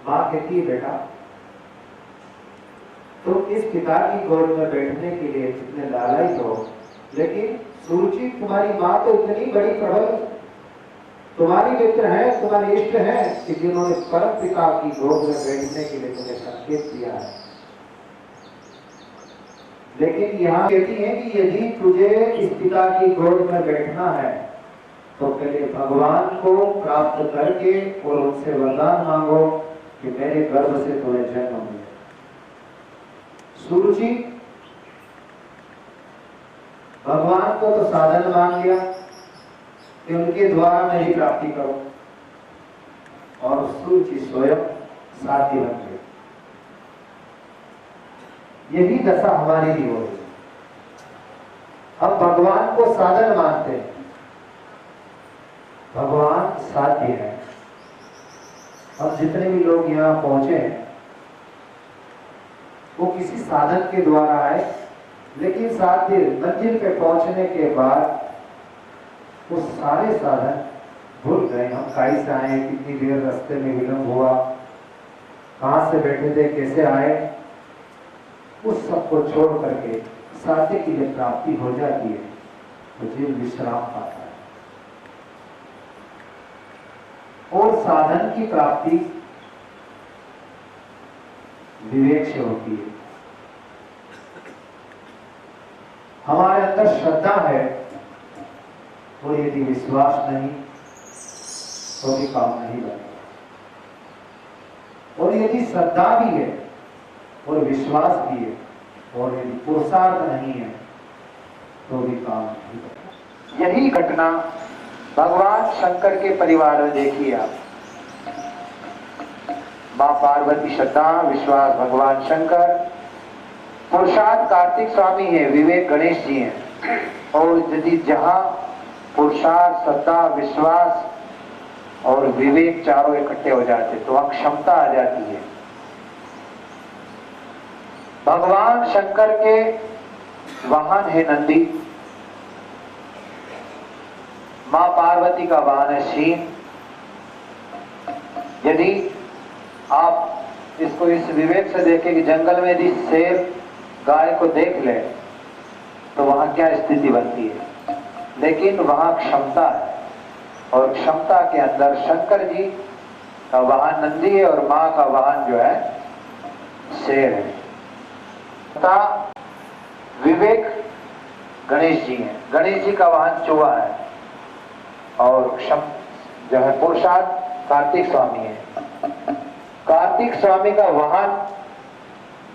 मां कहती है बेटा तुम इस पिता की गोद में बैठने के लिए इतने लालच हो, लेकिन सुरुचि तुम्हारी मां तो इतनी बड़ी प्रबल तुम्हारी मित्र है, तुम्हारे इष्ट है कि जिन्होंने परम पिता की गोद में बैठने के लिए तुम्हें संकेत दिया है। लेकिन यहाँ कहती है कि यदि तुझे इस पिता की गोद में बैठना है तो पहले भगवान को प्राप्त करके और उनसे वरदान मांगो कि मेरे गर्भ से तुम्हें जन्म मिले। सुरुचि भगवान को तो साधन मान लिया कि उनके द्वारा मैं ही प्राप्ति करूं, और सुरुचि स्वयं साध्य बन गई। यही दशा हमारी भी हो रही है। हम भगवान को साधन मानते हैं, भगवान साध्य है। अब जितने भी लोग यहाँ पहुंचे हैं वो किसी साधन के द्वारा आए, लेकिन साध्य मंजिल पे पहुंचने के बाद वो सारे साधन भूल गए। हम कहीं से आए, कितनी देर रास्ते में विलंब हुआ, कहां से बैठे थे, कैसे आए, उस सब को छोड़ करके साध्य की जब प्राप्ति हो जाती है तो जीव विश्राम पाता है। और साधन की प्राप्ति विवेक से होती है। हमारे अंदर श्रद्धा है और यदि विश्वास नहीं तो भी काम नहीं बनेगा। और यदि श्रद्धा भी है और विश्वास भी है, और यदि पुरुषार्थ नहीं है तो भी काम नहीं करता। यही घटना भगवान शंकर के परिवार में देखी आप। माँ पार्वती श्रद्धा, विश्वास भगवान शंकर, पुरुषार्थ कार्तिक स्वामी है, विवेक गणेश जी हैं। और यदि जहां पुरुषार्थ, श्रद्धा, विश्वास और विवेक चारों इकट्ठे हो जाते तो वहां क्षमता आ जाती है। भगवान शंकर के वाहन है नंदी, मां पार्वती का वाहन है शीन। यदि आप इसको इस विवेक से देखें कि जंगल में यदि शेर गाय को देख ले तो वहां क्या स्थिति बनती है, लेकिन वहां क्षमता है, और क्षमता के अंदर शंकर जी का वाहन नंदी है और मां का वाहन जो है शेर है। तथा विवेक गणेश जी हैं, गणेश जी का वाहन चूहा है, और जो है पुरुषार्थ कार्तिक स्वामी है। कार्तिक स्वामी का वाहन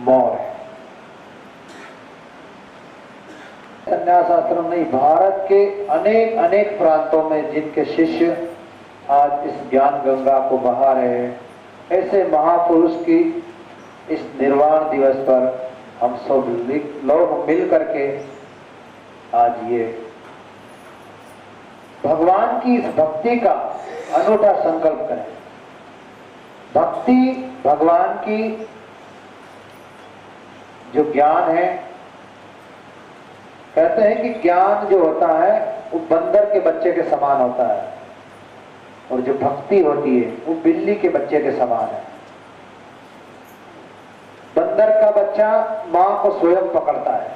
मोर है। संन्यास आश्रम नहीं, भारत के अनेक अनेक प्रांतों में जिनके शिष्य आज इस ज्ञान गंगा को बहा रहे हैं, ऐसे महापुरुष की इस निर्वाण दिवस पर हम सब लोग मिल करके आज ये भगवान की इस भक्ति का अनूठा संकल्प करें। भक्ति भगवान की जो ज्ञान है, कहते हैं कि ज्ञान जो होता है वो बंदर के बच्चे के समान होता है, और जो भक्ति होती है वो बिल्ली के बच्चे के समान है। बंदर का बच्चा मां को स्वयं पकड़ता है,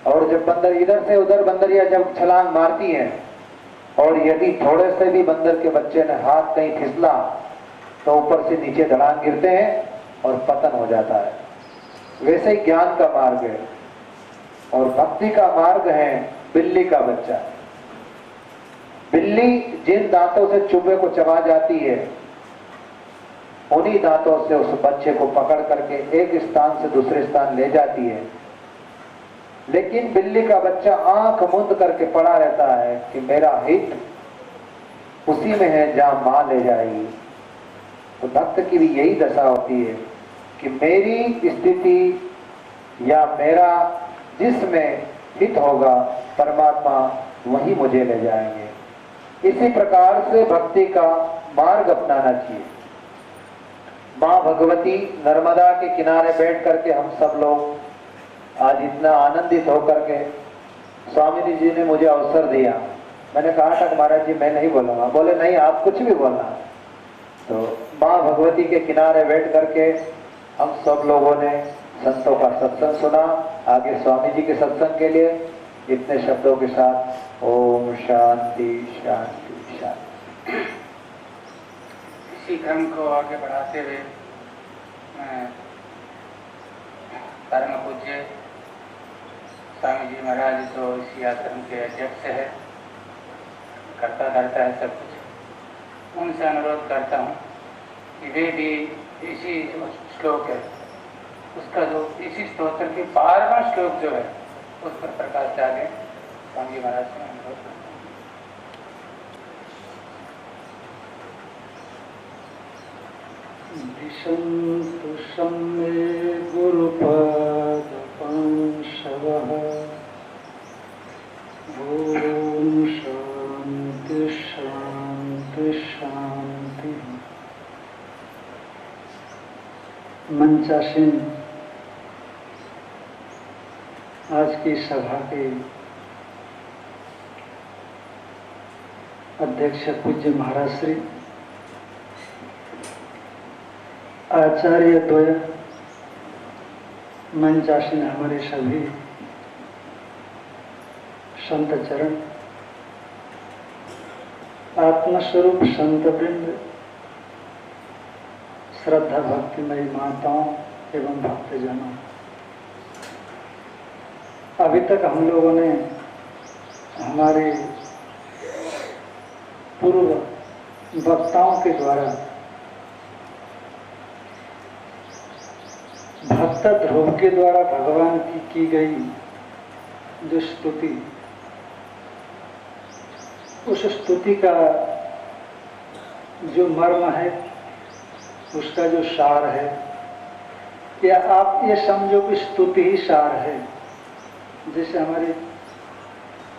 और जब बंदर इधर से उधर बंदरिया जब छलांग मारती है, और यदि थोड़े से भी बंदर के बच्चे ने हाथ कहीं फिसला तो ऊपर से नीचे धड़ाम गिरते हैं और पतन हो जाता है। वैसे ही ज्ञान का मार्ग है, और भक्ति का मार्ग है बिल्ली का बच्चा। बिल्ली जिन दांतों से चूहे को चबा जाती है, उन्हीं दांतों से उस बच्चे को पकड़ करके एक स्थान से दूसरे स्थान ले जाती है। लेकिन बिल्ली का बच्चा आंख मूंद करके पड़ा रहता है कि मेरा हित उसी में है जहां मां ले जाएगी। तो भक्त की भी यही दशा होती है कि मेरी स्थिति या मेरा जिसमें हित होगा परमात्मा वही मुझे ले जाएंगे। इसी प्रकार से भक्ति का मार्ग अपनाना चाहिए। मां भगवती नर्मदा के किनारे बैठ करके हम सब लोग आज इतना आनंदित होकर के, स्वामी जी ने मुझे अवसर दिया। मैंने कहा था महाराज जी मैं नहीं बोलूंगा, बोले नहीं आप कुछ भी बोलना। तो मां भगवती के किनारे बैठ करके हम सब लोगों ने संतों का सत्संग सुना। आगे स्वामी जी के सत्संग के लिए इतने शब्दों के साथ ओम शांति शांति शांति। इसी क्रम को आगे बढ़ाते हुए मैं परम पूज्य स्वामी जी महाराज तो इसी आश्रम के अध्यक्ष है, करता धरता है सब कुछ, उनसे अनुरोध करता हूँ कि वे भी इसी श्लोक है उसका जो इसी स्तोत्र की 12वां श्लोक जो है उस पर प्रकाश डालें। स्वामी जी महाराज से अनुरोध करता हूँ। दिशन्तु सम्मे गुरुपाद पंशवः। ओम शांति शांति शांति। मंचासीन आज की सभा के अध्यक्ष पूज्य महाराज श्री आचार्य द्वय, मंचासीन हमारे सभी संत चरण, आत्मस्वरूप संत वृंद, श्रद्धा भक्तिमयी माताओं एवं भक्तजनों, अभी तक हम लोगों ने हमारे पूर्व वक्ताओं के द्वारा भक्त ध्रुव के द्वारा भगवान की गई जो स्तुति, उस स्तुति का जो मर्म है, उसका जो सार है, या आप ये समझो कि स्तुति ही सार है। जैसे हमारे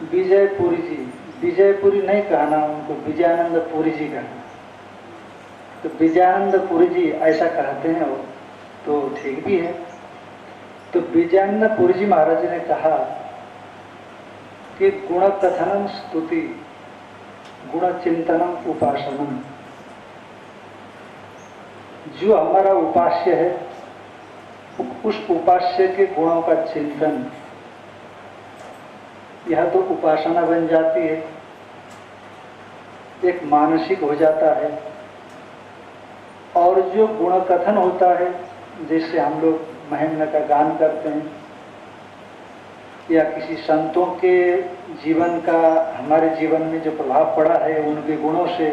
विजयपुरी जी, विजयपुरी नहीं कहना उनको, विजयानंद पुरी जी कहना। तो विजयानंद पुरी जी ऐसा कहते हैं वो तो ठीक भी है। तो विजयानंद पुरी जी महाराज जी ने कहा कि गुण कथनम स्तुति, गुण चिंतनम उपासनम। जो हमारा उपास्य है, उस उपास्य के गुणों का चिंतन, यह तो उपासना बन जाती है, एक मानसिक हो जाता है। और जो गुण कथन होता है, जैसे हम लोग महिमा का गान करते हैं, या किसी संतों के जीवन का हमारे जीवन में जो प्रभाव पड़ा है उनके गुणों से,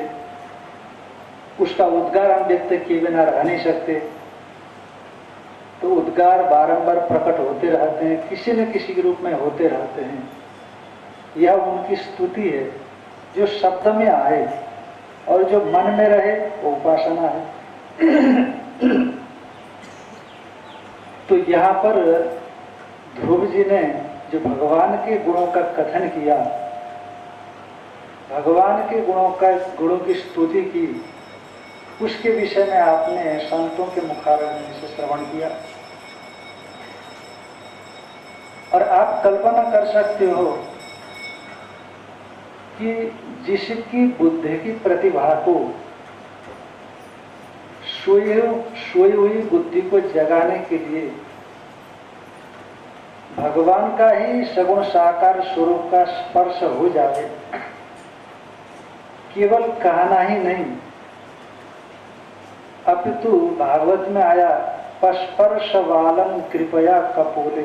उसका उद्गार हम व्यक्त किए बिना रह नहीं सकते। तो उद्गार बारंबार प्रकट होते रहते हैं, किसी न किसी के रूप में होते रहते हैं। यह उनकी स्तुति है, जो शब्द में आए और जो मन में रहे वो उपासना है। तो यहाँ पर ध्रुव जी ने जो भगवान के गुणों का कथन किया, भगवान के गुणों की स्तुति की, उसके विषय में आपने संतों के मुखारविंद से श्रवण किया। और आप कल्पना कर सकते हो कि जिसकी बुद्धि की प्रतिभा को, सोई हुई बुद्धि को जगाने के लिए भगवान का ही सगुण साकार स्वरूप का स्पर्श हो जाए, केवल कहना ही नहीं, अपितु भागवत में आया पस्पर्श वालम कृपया कपोले,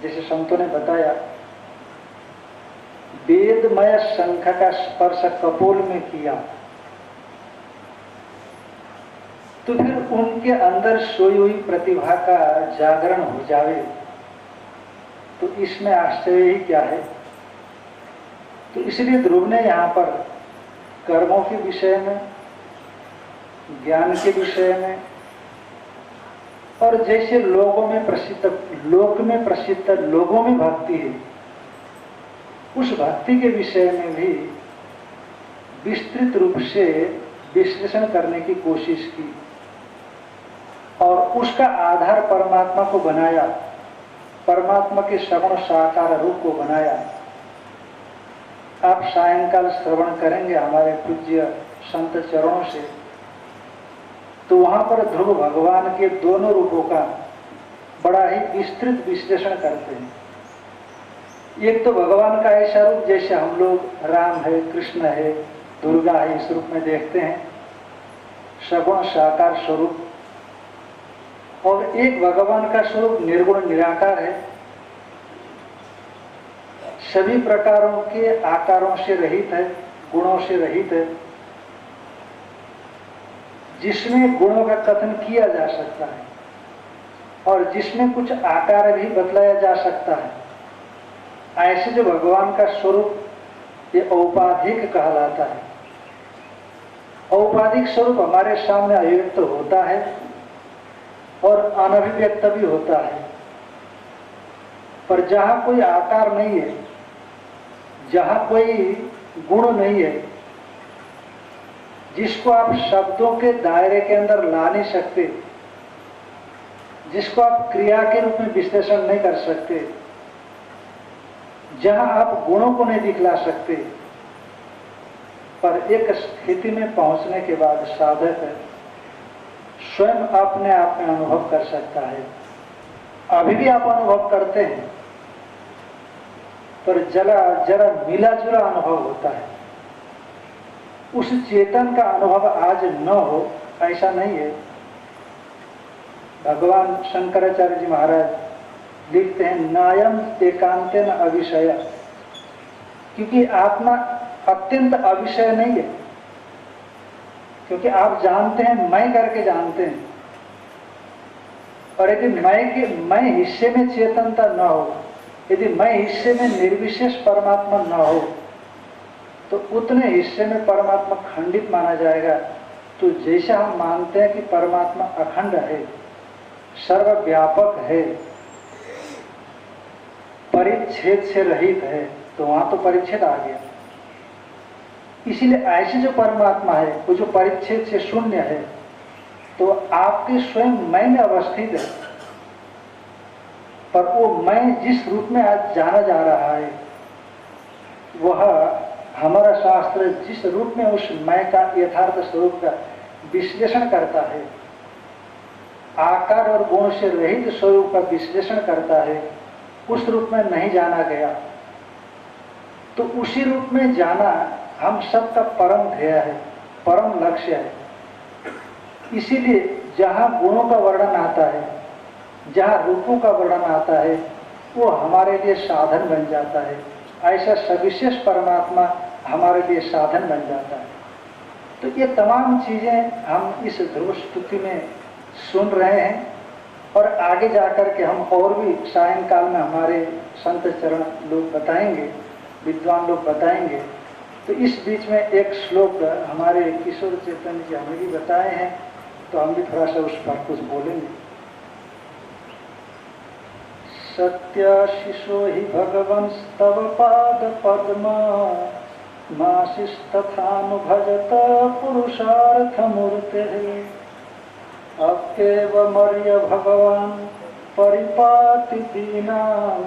जैसे संतों ने बताया, वेदमय शंख का स्पर्श कपोल में किया, तो फिर उनके अंदर सोई हुई प्रतिभा का जागरण हो जावे, तो इसमें आश्चर्य ही क्या है। तो इसलिए ध्रुव ने यहाँ पर कर्मों के विषय में, ज्ञान के विषय में, और जैसे लोक में प्रसिद्ध लोगों में भक्ति है, उस भक्ति के विषय में भी विस्तृत रूप से विश्लेषण करने की कोशिश की और उसका आधार परमात्मा को बनाया, परमात्मा के सगुण साकार रूप को बनाया। आप सायंकाल श्रवण करेंगे हमारे पूज्य संत चरणों से, तो वहां पर ध्रुव भगवान के दोनों रूपों का बड़ा ही विस्तृत विश्लेषण करते हैं। एक तो भगवान का ऐसा रूप जैसे हम लोग राम है, कृष्ण है, दुर्गा है, इस रूप में देखते हैं, सगुण साकार स्वरूप। और एक भगवान का स्वरूप निर्गुण निराकार है, सभी प्रकारों के आकारों से रहित है, गुणों से रहित है, जिसमें गुणों का कथन किया जा सकता है और जिसमें कुछ आकार भी बतलाया जा सकता है। ऐसे जो भगवान का स्वरूप, ये औपाधिक कहलाता है। औपाधिक स्वरूप हमारे सामने अभिव्यक्त होता है और अनभिव्यक्त भी होता है, पर जहां कोई आकार नहीं है, जहां कोई गुण नहीं है, जिसको आप शब्दों के दायरे के अंदर ला नहीं सकते, जिसको आप क्रिया के रूप में विश्लेषण नहीं कर सकते, जहां आप गुणों को नहीं दिखला सकते, पर एक स्थिति में पहुंचने के बाद साधक स्वयं अपने आप में अनुभव कर सकता है। अभी भी आप अनुभव करते हैं, पर जरा मिला जुला अनुभव होता है। उस चेतन का अनुभव आज न हो ऐसा नहीं है। भगवान शंकराचार्य जी महाराज लिखते हैं, नायम एकांतेन अविषय, क्योंकि आत्मा अत्यंत अविषय नहीं है। क्योंकि आप जानते हैं, मैं करके जानते हैं, और यदि मैं हिस्से में चेतनता न हो, यदि मैं हिस्से में निर्विशेष परमात्मा न हो, तो उतने हिस्से में परमात्मा खंडित माना जाएगा। तो जैसा हम मानते हैं कि परमात्मा अखंड है, सर्वव्यापक है, परिच्छेद से रहित है, तो वहां तो परिच्छेद आ गया। इसीलिए ऐसे जो परमात्मा है वो जो परिच्छेद से शून्य है, तो आपके स्वयं मैं में अवस्थित है। पर वो मैं जिस रूप में आज जाना जा रहा है, वह हमारा शास्त्र जिस रूप में उस मैं का यथार्थ स्वरूप का विश्लेषण करता है, आकार और गुण से रहित स्वरूप का विश्लेषण करता है, उस रूप में नहीं जाना गया। तो उसी रूप में जाना हम सबका परम ध्येय है, परम लक्ष्य है। इसीलिए जहाँ गुणों का वर्णन आता है, जहाँ रूपों का वर्णन आता है, वो हमारे लिए साधन बन जाता है। ऐसा सविशेष परमात्मा हमारे लिए साधन बन जाता है। तो ये तमाम चीजें हम इस ध्रुव स्तुति में सुन रहे हैं, और आगे जाकर के हम और भी सायंकाल में हमारे संत चरण लोग बताएंगे, विद्वान लोग बताएंगे। तो इस बीच में एक श्लोक हमारे किशोर चैतन्य जी हमें भी बताए हैं, तो हम भी थोड़ा सा उस पर कुछ बोलेंगे। सत्याशिषो हि भगवन् तव पाद पद्मा माशिस्तथानुभजत पुरुषार्थमूर्ते अप्येवमर्य भगवान् परिपाति दीनान्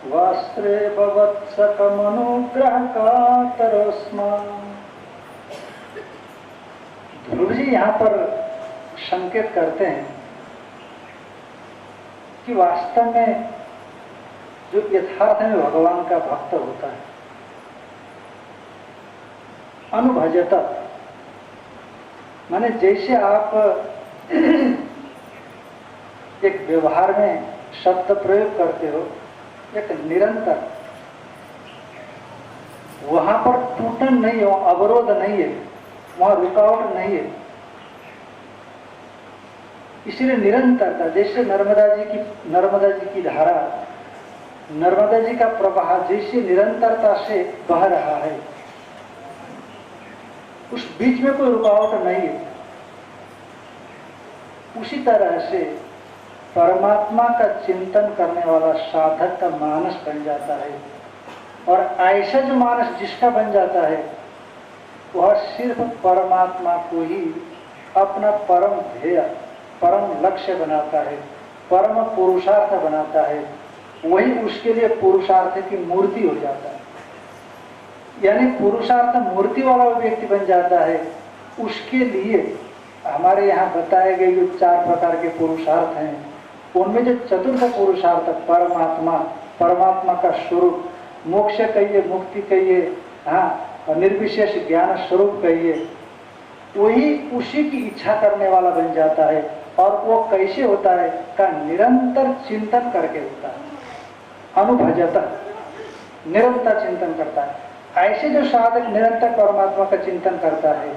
वस्त्रे भवत्सकमनुग्रहकातरोऽस्मान्। ध्रुव जी यहाँ पर संकेत करते हैं कि वास्तव में जो यथार्थ में भगवान का भक्त होता है, अनुभजत माने जैसे आप एक व्यवहार में शब्द प्रयोग करते हो, एक निरंतर, वहां पर टूटन नहीं है, अवरोध नहीं है, वहां रुकावट नहीं है। इसलिए निरंतरता, जैसे नर्मदा जी की धारा, नर्मदा जी का प्रवाह जैसे निरंतरता से बह रहा है, उस बीच में कोई रुकावट नहीं है। उसी तरह से परमात्मा का चिंतन करने वाला साधक का मानस बन जाता है, और ऐसा जो मानस जिसका बन जाता है, वह सिर्फ परमात्मा को ही अपना परम ध्येय, परम लक्ष्य बनाता है, परम पुरुषार्थ बनाता है। वही उसके लिए पुरुषार्थ की मूर्ति हो जाता है, यानी पुरुषार्थ मूर्ति वाला व्यक्ति बन जाता है। उसके लिए हमारे यहाँ बताए गए जो 4 प्रकार के पुरुषार्थ हैं, उनमें जो चतुर्थ पुरुषार्थ परमात्मा, परमात्मा का स्वरूप, मोक्ष कहिए, मुक्ति कहिए, हाँ, निर्विशेष ज्ञान स्वरूप कहिए, वही उसी की इच्छा करने वाला बन जाता है। और वो कैसे होता है का निरंतर चिंतन करके होता है, अनुभजता, निरंतर चिंतन करता है। ऐसे जो साधक निरंतर परमात्मा का चिंतन करता है,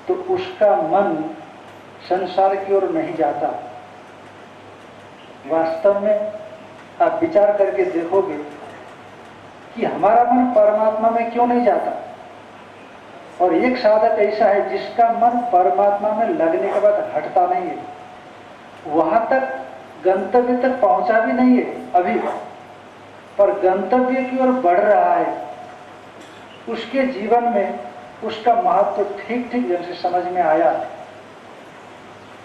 तो उसका मन संसार की ओर नहीं जाता। वास्तव में आप विचार करके देखोगे कि हमारा मन परमात्मा में क्यों नहीं जाता। और एक साधक ऐसा है जिसका मन परमात्मा में लगने के बाद हटता नहीं है, वहां तक गंतव्य तक पहुंचा भी नहीं है अभी, पर गंतव्य की ओर बढ़ रहा है। उसके जीवन में उसका महत्व ठीक ठीक जैसे समझ में आया,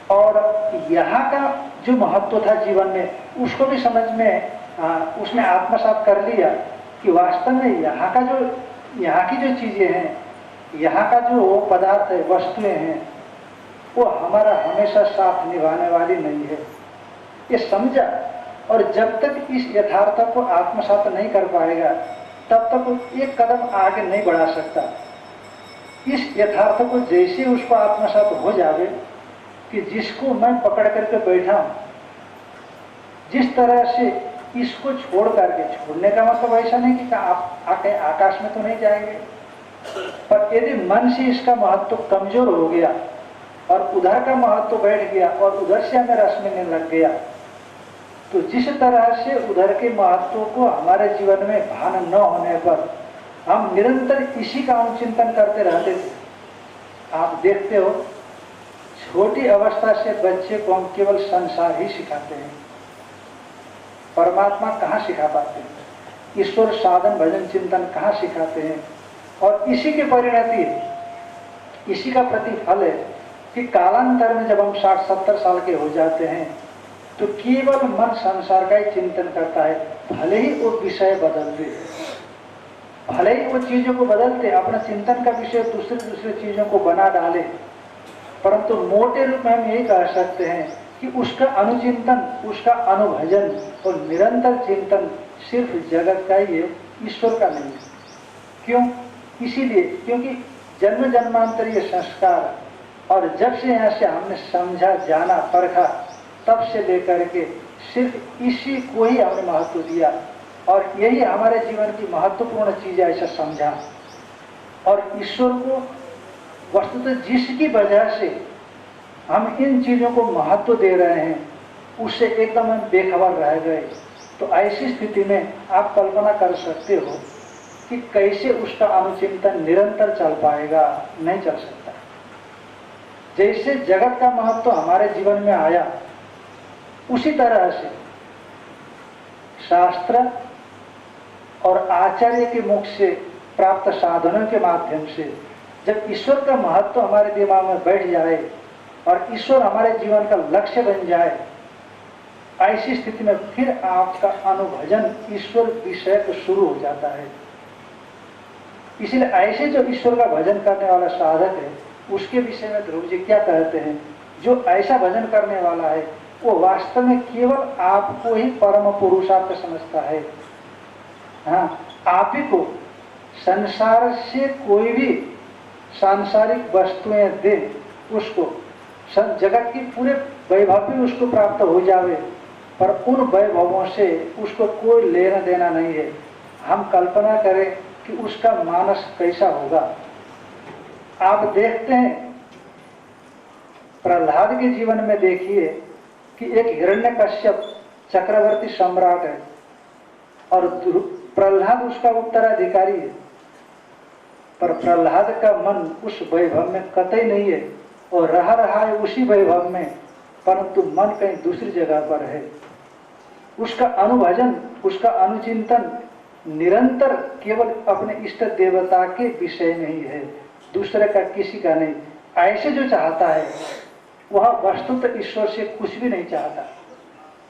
और यहाँ का जो महत्व था जीवन में, उसको भी समझ में उसने आत्मसात कर लिया कि वास्तव में यहाँ की जो चीजें हैं, यहाँ का जो पदार्थ है, वस्तुएं हैं, वो हमारा हमेशा साथ निभाने वाली नहीं है, ये समझा। और जब तक इस यथार्थ को आत्मसात नहीं कर पाएगा, तब तक वो एक कदम आगे नहीं बढ़ा सकता। इस यथार्थ को जैसे उसको आत्मसात हो जावे कि जिसको मैं पकड़ करके बैठा हूं, जिस तरह से इसको छोड़ करके, छोड़ने का मतलब ऐसा नहीं कि आप आकाश में तो नहीं जाएंगे, पर यदि मन से इसका महत्व कमजोर हो गया और उधर का महत्व बैठ गया और उधर से हमें रस मिलने लग गया, तो जिस तरह से उधर के महत्व को हमारे जीवन में भान न होने पर हम निरंतर इसी का अनुचिंतन करते रहते थे। आप देखते हो, छोटी अवस्था से बच्चे को हम केवल संसार ही सिखाते हैं, परमात्मा कहाँ सिखा पाते हैं, ईश्वर साधन भजन चिंतन कहाँ सिखाते हैं। और इसी की परिणति, इसी का प्रतिफल है कि कालांतर में जब हम 60-70 साल के हो जाते हैं तो केवल मन संसार का ही चिंतन करता है। भले ही वो विषय बदलते, भले ही वो चीजों को बदलते, अपना चिंतन का विषय दूसरे चीजों को बना डाले, परंतु मोटे रूप में हम यही कह सकते हैं कि उसका अनुचिंतन, उसका अनुभजन और निरंतर चिंतन सिर्फ जगत का ही है, ईश्वर का नहीं है। क्यों? इसीलिए क्योंकि जन्म जन्मांतरीय संस्कार, और जब से यहाँ से हमने समझा, जाना, परखा, तब से लेकर के सिर्फ इसी को ही हमने महत्व दिया और यही हमारे जीवन की महत्वपूर्ण चीज है, ऐसा समझा। और ईश्वर को वस्तुतः जिसकी वजह से हम इन चीजों को महत्व दे रहे हैं, उससे एकदम हम बेखबर रह गए। तो ऐसी स्थिति में आप कल्पना कर सकते हो कि कैसे उसका अनुचिंतन निरंतर चल पाएगा। नहीं चल सकता। जैसे जगत का महत्व हमारे जीवन में आया, उसी तरह से शास्त्र और आचार्य के मुख से प्राप्त साधनों के माध्यम से जब ईश्वर का महत्व हमारे दिमाग में बैठ जाए और ईश्वर हमारे जीवन का लक्ष्य बन जाए, ऐसी स्थिति में फिर आपका अनुभजन ईश्वर विषय को शुरू हो जाता है। इसलिए ऐसे जो ईश्वर का भजन करने वाला साधक है, उसके विषय में ध्रुव जी क्या कहते हैं, जो ऐसा भजन करने वाला है वो वास्तव में केवल आपको ही परम पुरुषार्थ समझता है। हाँ, आप ही को संसार से कोई भी सांसारिक वस्तुएं दे, उसको जगत की पूरे वैभव भी उसको प्राप्त हो जावे, पर उन वैभवों से उसको कोई लेना देना नहीं है। हम कल्पना करें कि उसका मानस कैसा होगा। आप देखते हैं प्रहलाद के जीवन में, देखिए कि एक हिरण्यकश्यप चक्रवर्ती सम्राट है और प्रहलाद उसका उत्तराधिकारी है, पर प्रहलाद का मन उस वैभव में कतई नहीं है और रहा है उसी वैभव में, परंतु मन कहीं दूसरी जगह पर है। उसका अनुभजन, उसका अनुचिंतन निरंतर केवल अपने इष्ट देवता के विषय में ही है, दूसरे का किसी का नहीं। ऐसे जो चाहता है वह वस्तुतः ईश्वर से कुछ भी नहीं चाहता।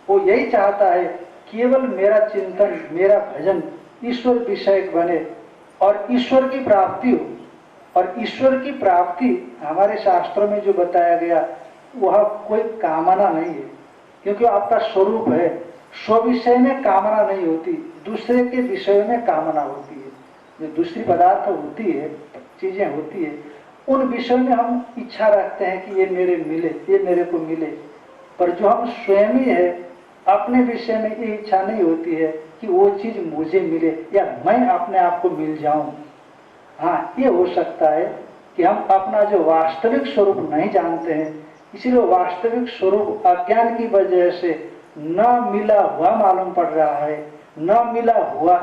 वो यही चाहता है केवल मेरा चिंतन, मेरा भजन ईश्वर विषय बने और ईश्वर की प्राप्ति हो। और ईश्वर की प्राप्ति हमारे शास्त्रों में जो बताया गया वह कोई कामना नहीं है, क्योंकि आपका स्वरूप है। स्व विषय में कामना नहीं होती, दूसरे के विषय में कामना होती है। जो दूसरी पदार्थ होती है, चीजें होती है, उन विषयों में हम इच्छा रखते हैं कि ये मेरे मिले, ये मेरे को मिले, पर जो हम स्वयं ही है अपने विषय में ये इच्छा नहीं होती है कि वो चीज मुझे मिले या मैं अपने आप को मिल जाऊं। हाँ, ये हो सकता है कि हम अपना जो वास्तविक स्वरूप नहीं जानते हैं, इसीलिए वास्तविक स्वरूप अज्ञान की वजह से न मिला हुआ मालूम पड़ रहा है, न मिला हुआ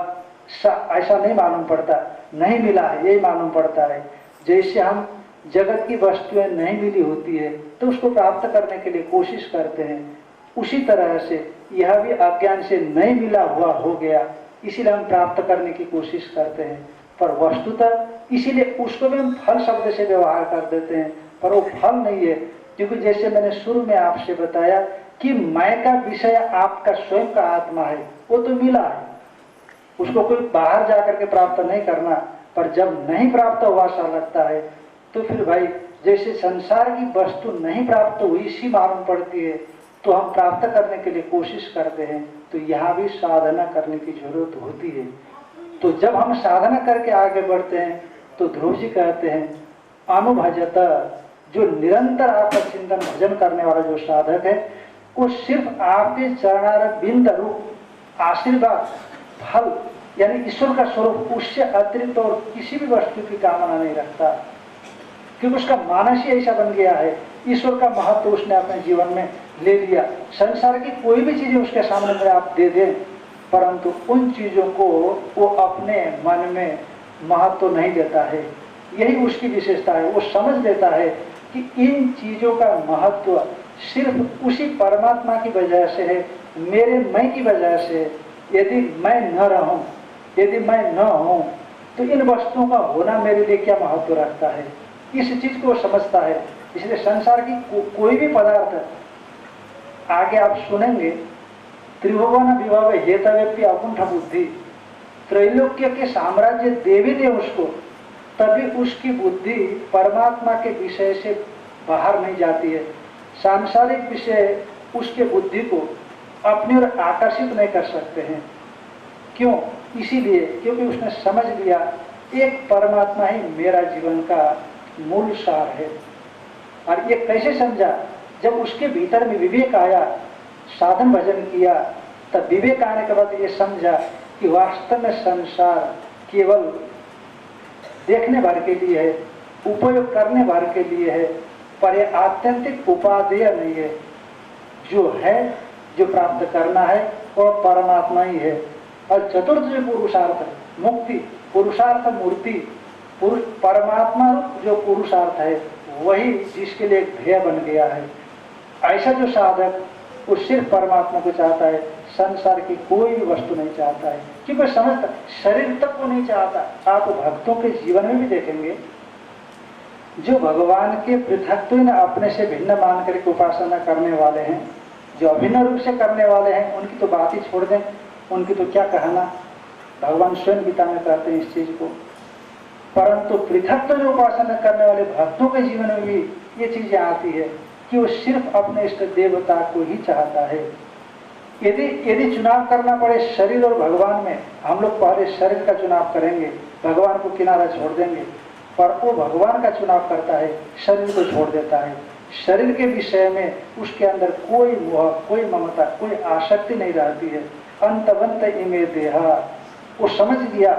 ऐसा नहीं मालूम पड़ता, नहीं मिला है यही मालूम पड़ता है। जैसे हम जगत की वस्तुएं नहीं मिली होती है तो उसको प्राप्त करने के लिए कोशिश करते हैं, उसी तरह से यह भी अज्ञान से नहीं मिला हुआ हो गया, इसीलिए हम प्राप्त करने की कोशिश करते हैं। पर वस्तुतः इसीलिए उसको भी हम फल शब्द से व्यवहार कर देते हैं, पर वो फल नहीं है। क्योंकि जैसे मैंने शुरू में आपसे बताया कि मैं का विषय आपका स्वयं का आत्मा है, वो तो मिला है, उसको कोई बाहर जाकर के प्राप्त नहीं करना। पर जब नहीं प्राप्त हुआ सा लगता है तो फिर भाई जैसे संसार की वस्तु नहीं प्राप्त हुई सी मालूम पड़ती है, तो हम प्राप्त करने के लिए कोशिश करते हैं। तो यहाँ भी साधना करने की जरूरत होती है। तो जब हम साधना करके आगे बढ़ते हैं तो ध्रुव जी कहते हैं अनुभजत, जो निरंतर आपका चिंतन भजन करने वाला जो साधक है, वो सिर्फ आपके चरणारविंद रूप आशीर्वाद फल यानी ईश्वर का स्वरूप, उससे अतिरिक्त और किसी भी वस्तु की कामना नहीं रखता। क्योंकि उसका मानस ही ऐसा बन गया है। ईश्वर का महत्व उसने अपने जीवन में ले लिया। संसार की कोई भी चीजें उसके सामने में आप दे दें, परंतु उन चीजों को वो अपने मन में महत्व नहीं देता है। यही उसकी विशेषता है। वो समझ लेता है कि इन चीजों का महत्व सिर्फ उसी परमात्मा की वजह से है, मेरे मैं की वजह से। यदि मैं न रहूं, यदि मैं न हूं, तो इन वस्तुओं का होना मेरे लिए क्या महत्व रखता है, इस चीज को समझता है। इसलिए संसार की कोई भी पदार्थ, आगे आप सुनेंगे, त्रिभुवन विभव हेतव्यपि अकुंठ बुद्धि, त्रैलोक्य के साम्राज्य देवी दे उसको, तभी उसकी बुद्धि परमात्मा के विषय से बाहर नहीं जाती है। सांसारिक विषय उसके बुद्धि को अपनी ओर आकर्षित नहीं कर सकते हैं। क्यों? इसीलिए क्योंकि उसने समझ लिया एक परमात्मा ही मेरा जीवन का मूल सार है। और ये कैसे समझा? जब उसके भीतर में विवेक आया, साधन भजन किया, तब विवेक आने के बाद ये समझा कि वास्तव में संसार केवल देखने भर के लिए है, उपयोग करने भर के लिए है, पर यह आत्यंतिक उपादेय नहीं है। जो है, जो प्राप्त करना है, वह परमात्मा ही है। और चतुर्थ जो पुरुषार्थ, मुक्ति, पुरुषार्थ, मूर्ति, परमात्मा रूप जो पुरुषार्थ है, वही जिसके लिए एक ध्येय बन गया है। ऐसा जो साधक वो सिर्फ परमात्मा को चाहता है, संसार की कोई भी वस्तु नहीं चाहता है, क्योंकि समझता शरीर तक को नहीं चाहता। आप भक्तों के जीवन में भी देखेंगे, जो भगवान के पृथकत्व न अपने से भिन्न मान करके उपासना करने वाले हैं, जो अभिन्न रूप से करने वाले हैं, उनकी तो बात ही छोड़ दें, उनकी तो क्या कहना। भगवान स्वयं गीता में कहते हैं इस चीज को। परंतु पृथकत्व जो उपासना करने वाले भक्तों के जीवन में भी ये चीजें आती है कि वो सिर्फ अपने इष्ट देवता को ही चाहता है। यदि चुनाव करना पड़े शरीर और भगवान में, हम लोग पहले शरीर का चुनाव करेंगे, भगवान को किनारा छोड़ देंगे। पर वो भगवान का चुनाव करता है, शरीर को छोड़ देता है। शरीर के विषय में उसके अंदर कोई मोह, कोई ममता, कोई आसक्ति नहीं रहती है। अंतवंत इमे देहा, वो समझ लिया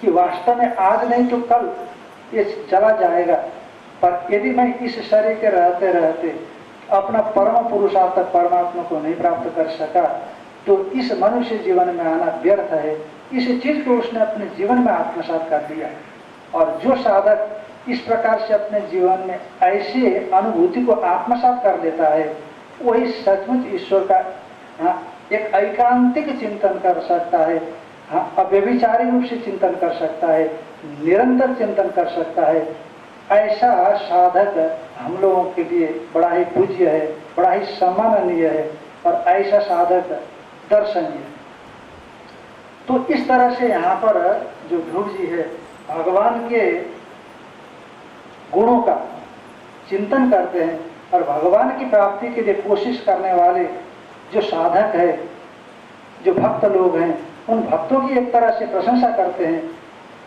कि वास्तव में आज नहीं तो कल ये चला जाएगा, पर यदि मैं इस शरीर के रहते रहते अपना परम पुरुषार्थ परमात्मा को नहीं प्राप्त कर सका, तो इस मनुष्य जीवन में आना व्यर्थ है। इस चीज को उसने अपने जीवन में आत्मसात कर दिया। और जो साधक इस प्रकार से अपने जीवन में ऐसे अनुभूति को आत्मसात कर लेता है, वही सचमुच ईश्वर का एक एकांतिक चिंतन कर सकता है, अव्यभिचारी रूप से चिंतन कर सकता है, निरंतर चिंतन कर सकता है। ऐसा साधक हम लोगों के लिए बड़ा ही पूज्य है, बड़ा ही सम्माननीय है, और ऐसा साधक दर्शनीय। तो इस तरह से यहाँ पर जो ध्रुव जी है, भगवान के गुणों का चिंतन करते हैं और भगवान की प्राप्ति के लिए कोशिश करने वाले जो साधक है, जो भक्त लोग हैं, उन भक्तों की एक तरह से प्रशंसा करते हैं।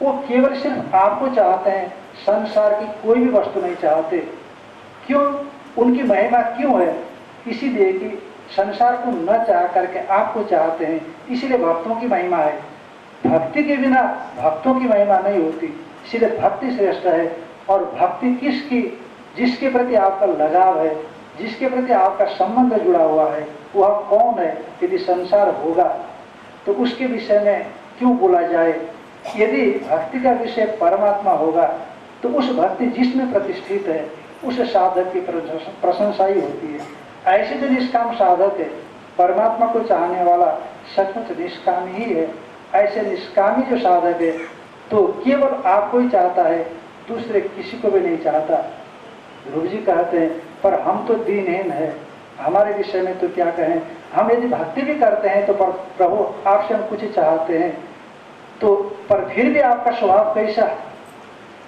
वो केवल सिर्फ आपको चाहते हैं, संसार की कोई भी वस्तु नहीं चाहते। क्यों? उनकी महिमा क्यों है? इसीलिए कि संसार को न चाह करके आपको चाहते हैं, इसीलिए भक्तों की महिमा है। भक्ति के बिना भक्तों की महिमा नहीं होती, इसलिए भक्ति श्रेष्ठ है। और भक्ति किसकी? जिसके प्रति आपका लगाव है, जिसके प्रति आपका संबंध जुड़ा हुआ है, वह कौन है? यदि संसार होगा तो उसके विषय में क्यों बोला जाए? यदि भक्ति का विषय परमात्मा होगा तो उस भक्ति जिसमें प्रतिष्ठित है, उस साधक की प्रशंसा ही होती है। ऐसे जो निष्काम साधक है, परमात्मा को चाहने वाला सचमुच निष्कामी ही है। ऐसे निष्कामी जो साधक है, तो केवल आपको ही चाहता है, दूसरे किसी को भी नहीं चाहता। ध्रुव जी कहते हैं, पर हम तो दीनहीन है, हमारे विषय में तो क्या कहें। हम यदि भक्ति भी करते हैं तो पर प्रभु आपसे हम कुछ चाहते हैं, तो पर फिर भी आपका स्वभाव कैसा?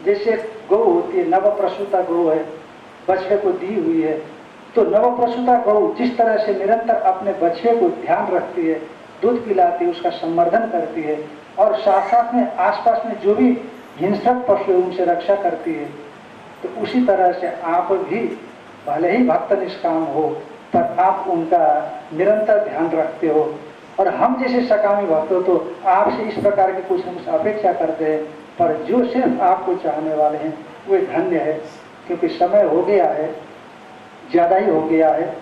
जैसे गौ होती है, नव प्रसूता गौ है, बछड़े को दी हुई है, तो नव प्रसूता गौ जिस तरह से निरंतर अपने बछड़े को ध्यान रखती है, दूध पिलाती है, उसका संवर्धन करती है, और साथ साथ में आसपास में जो भी हिंसक पशु है उनसे रक्षा करती है, तो उसी तरह से आप भी भले ही भक्त निष्काम हो, पर आप उनका निरंतर ध्यान रखते हो। और हम जैसे सकामी भक्त हो तो आपसे इस प्रकार की कुछ हम अपेक्षा करते हैं, पर जो सिर्फ आपको चाहने वाले हैं वे धन्य है। क्योंकि समय हो गया है, ज़्यादा ही हो गया है,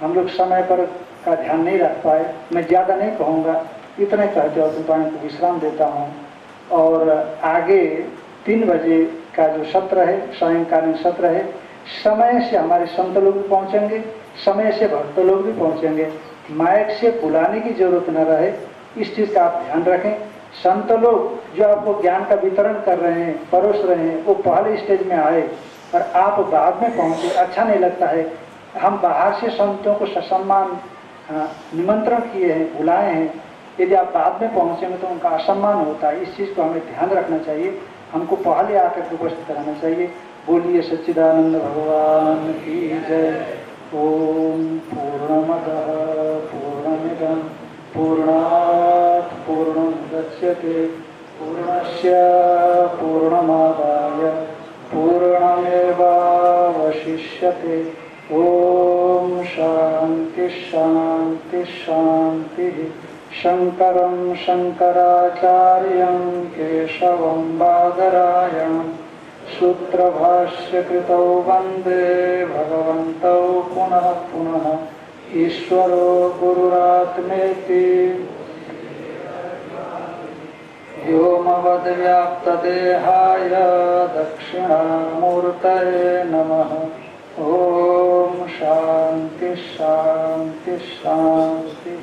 हम लोग समय पर का ध्यान नहीं रख पाए। मैं ज़्यादा नहीं कहूँगा, इतने कहते और तुम को विश्राम देता हूँ। और आगे 3 बजे का जो सत्र है, सायंकालीन सत्र है, समय से हमारे संत लोग भी पहुँचेंगे, समय से भक्त लोग भी पहुँचेंगे। माइक से बुलाने की जरूरत न रहे, इस चीज़ का आप ध्यान रखें। संत लोग जो आपको ज्ञान का वितरण कर रहे हैं, परोस रहे हैं, वो पहले स्टेज में आए और आप बाद में पहुँचे, अच्छा नहीं लगता है। हम बाहर से संतों को ससम्मान निमंत्रण किए हैं, बुलाए हैं, यदि आप बाद में पहुँचेंगे तो उनका असम्मान होता है। इस चीज़ को हमें ध्यान रखना चाहिए, हमको पहले आकर उपस्थित कराना चाहिए। बोलिए सच्चिदानंद भगवान की जय। ओम पूर्णमदः पूर्णमिदं पूर्णात् पूर्णमुदच्यते पूर्णस्य पूर्णमादाय पूर्णमेवावशिष्यते। ओम शांति शांति शांति। शंकरं शंकराचार्यं केशवं बादरायणं सूत्रभाष्यकृतौ वन्दे भगवन्तौ पुनः पुनः। ईश्वरो गुरुरात्मेति व्योमवद्व्याप्तदेहाय दक्षिणामूर्तये नमः। ओम शांति शांति शांति।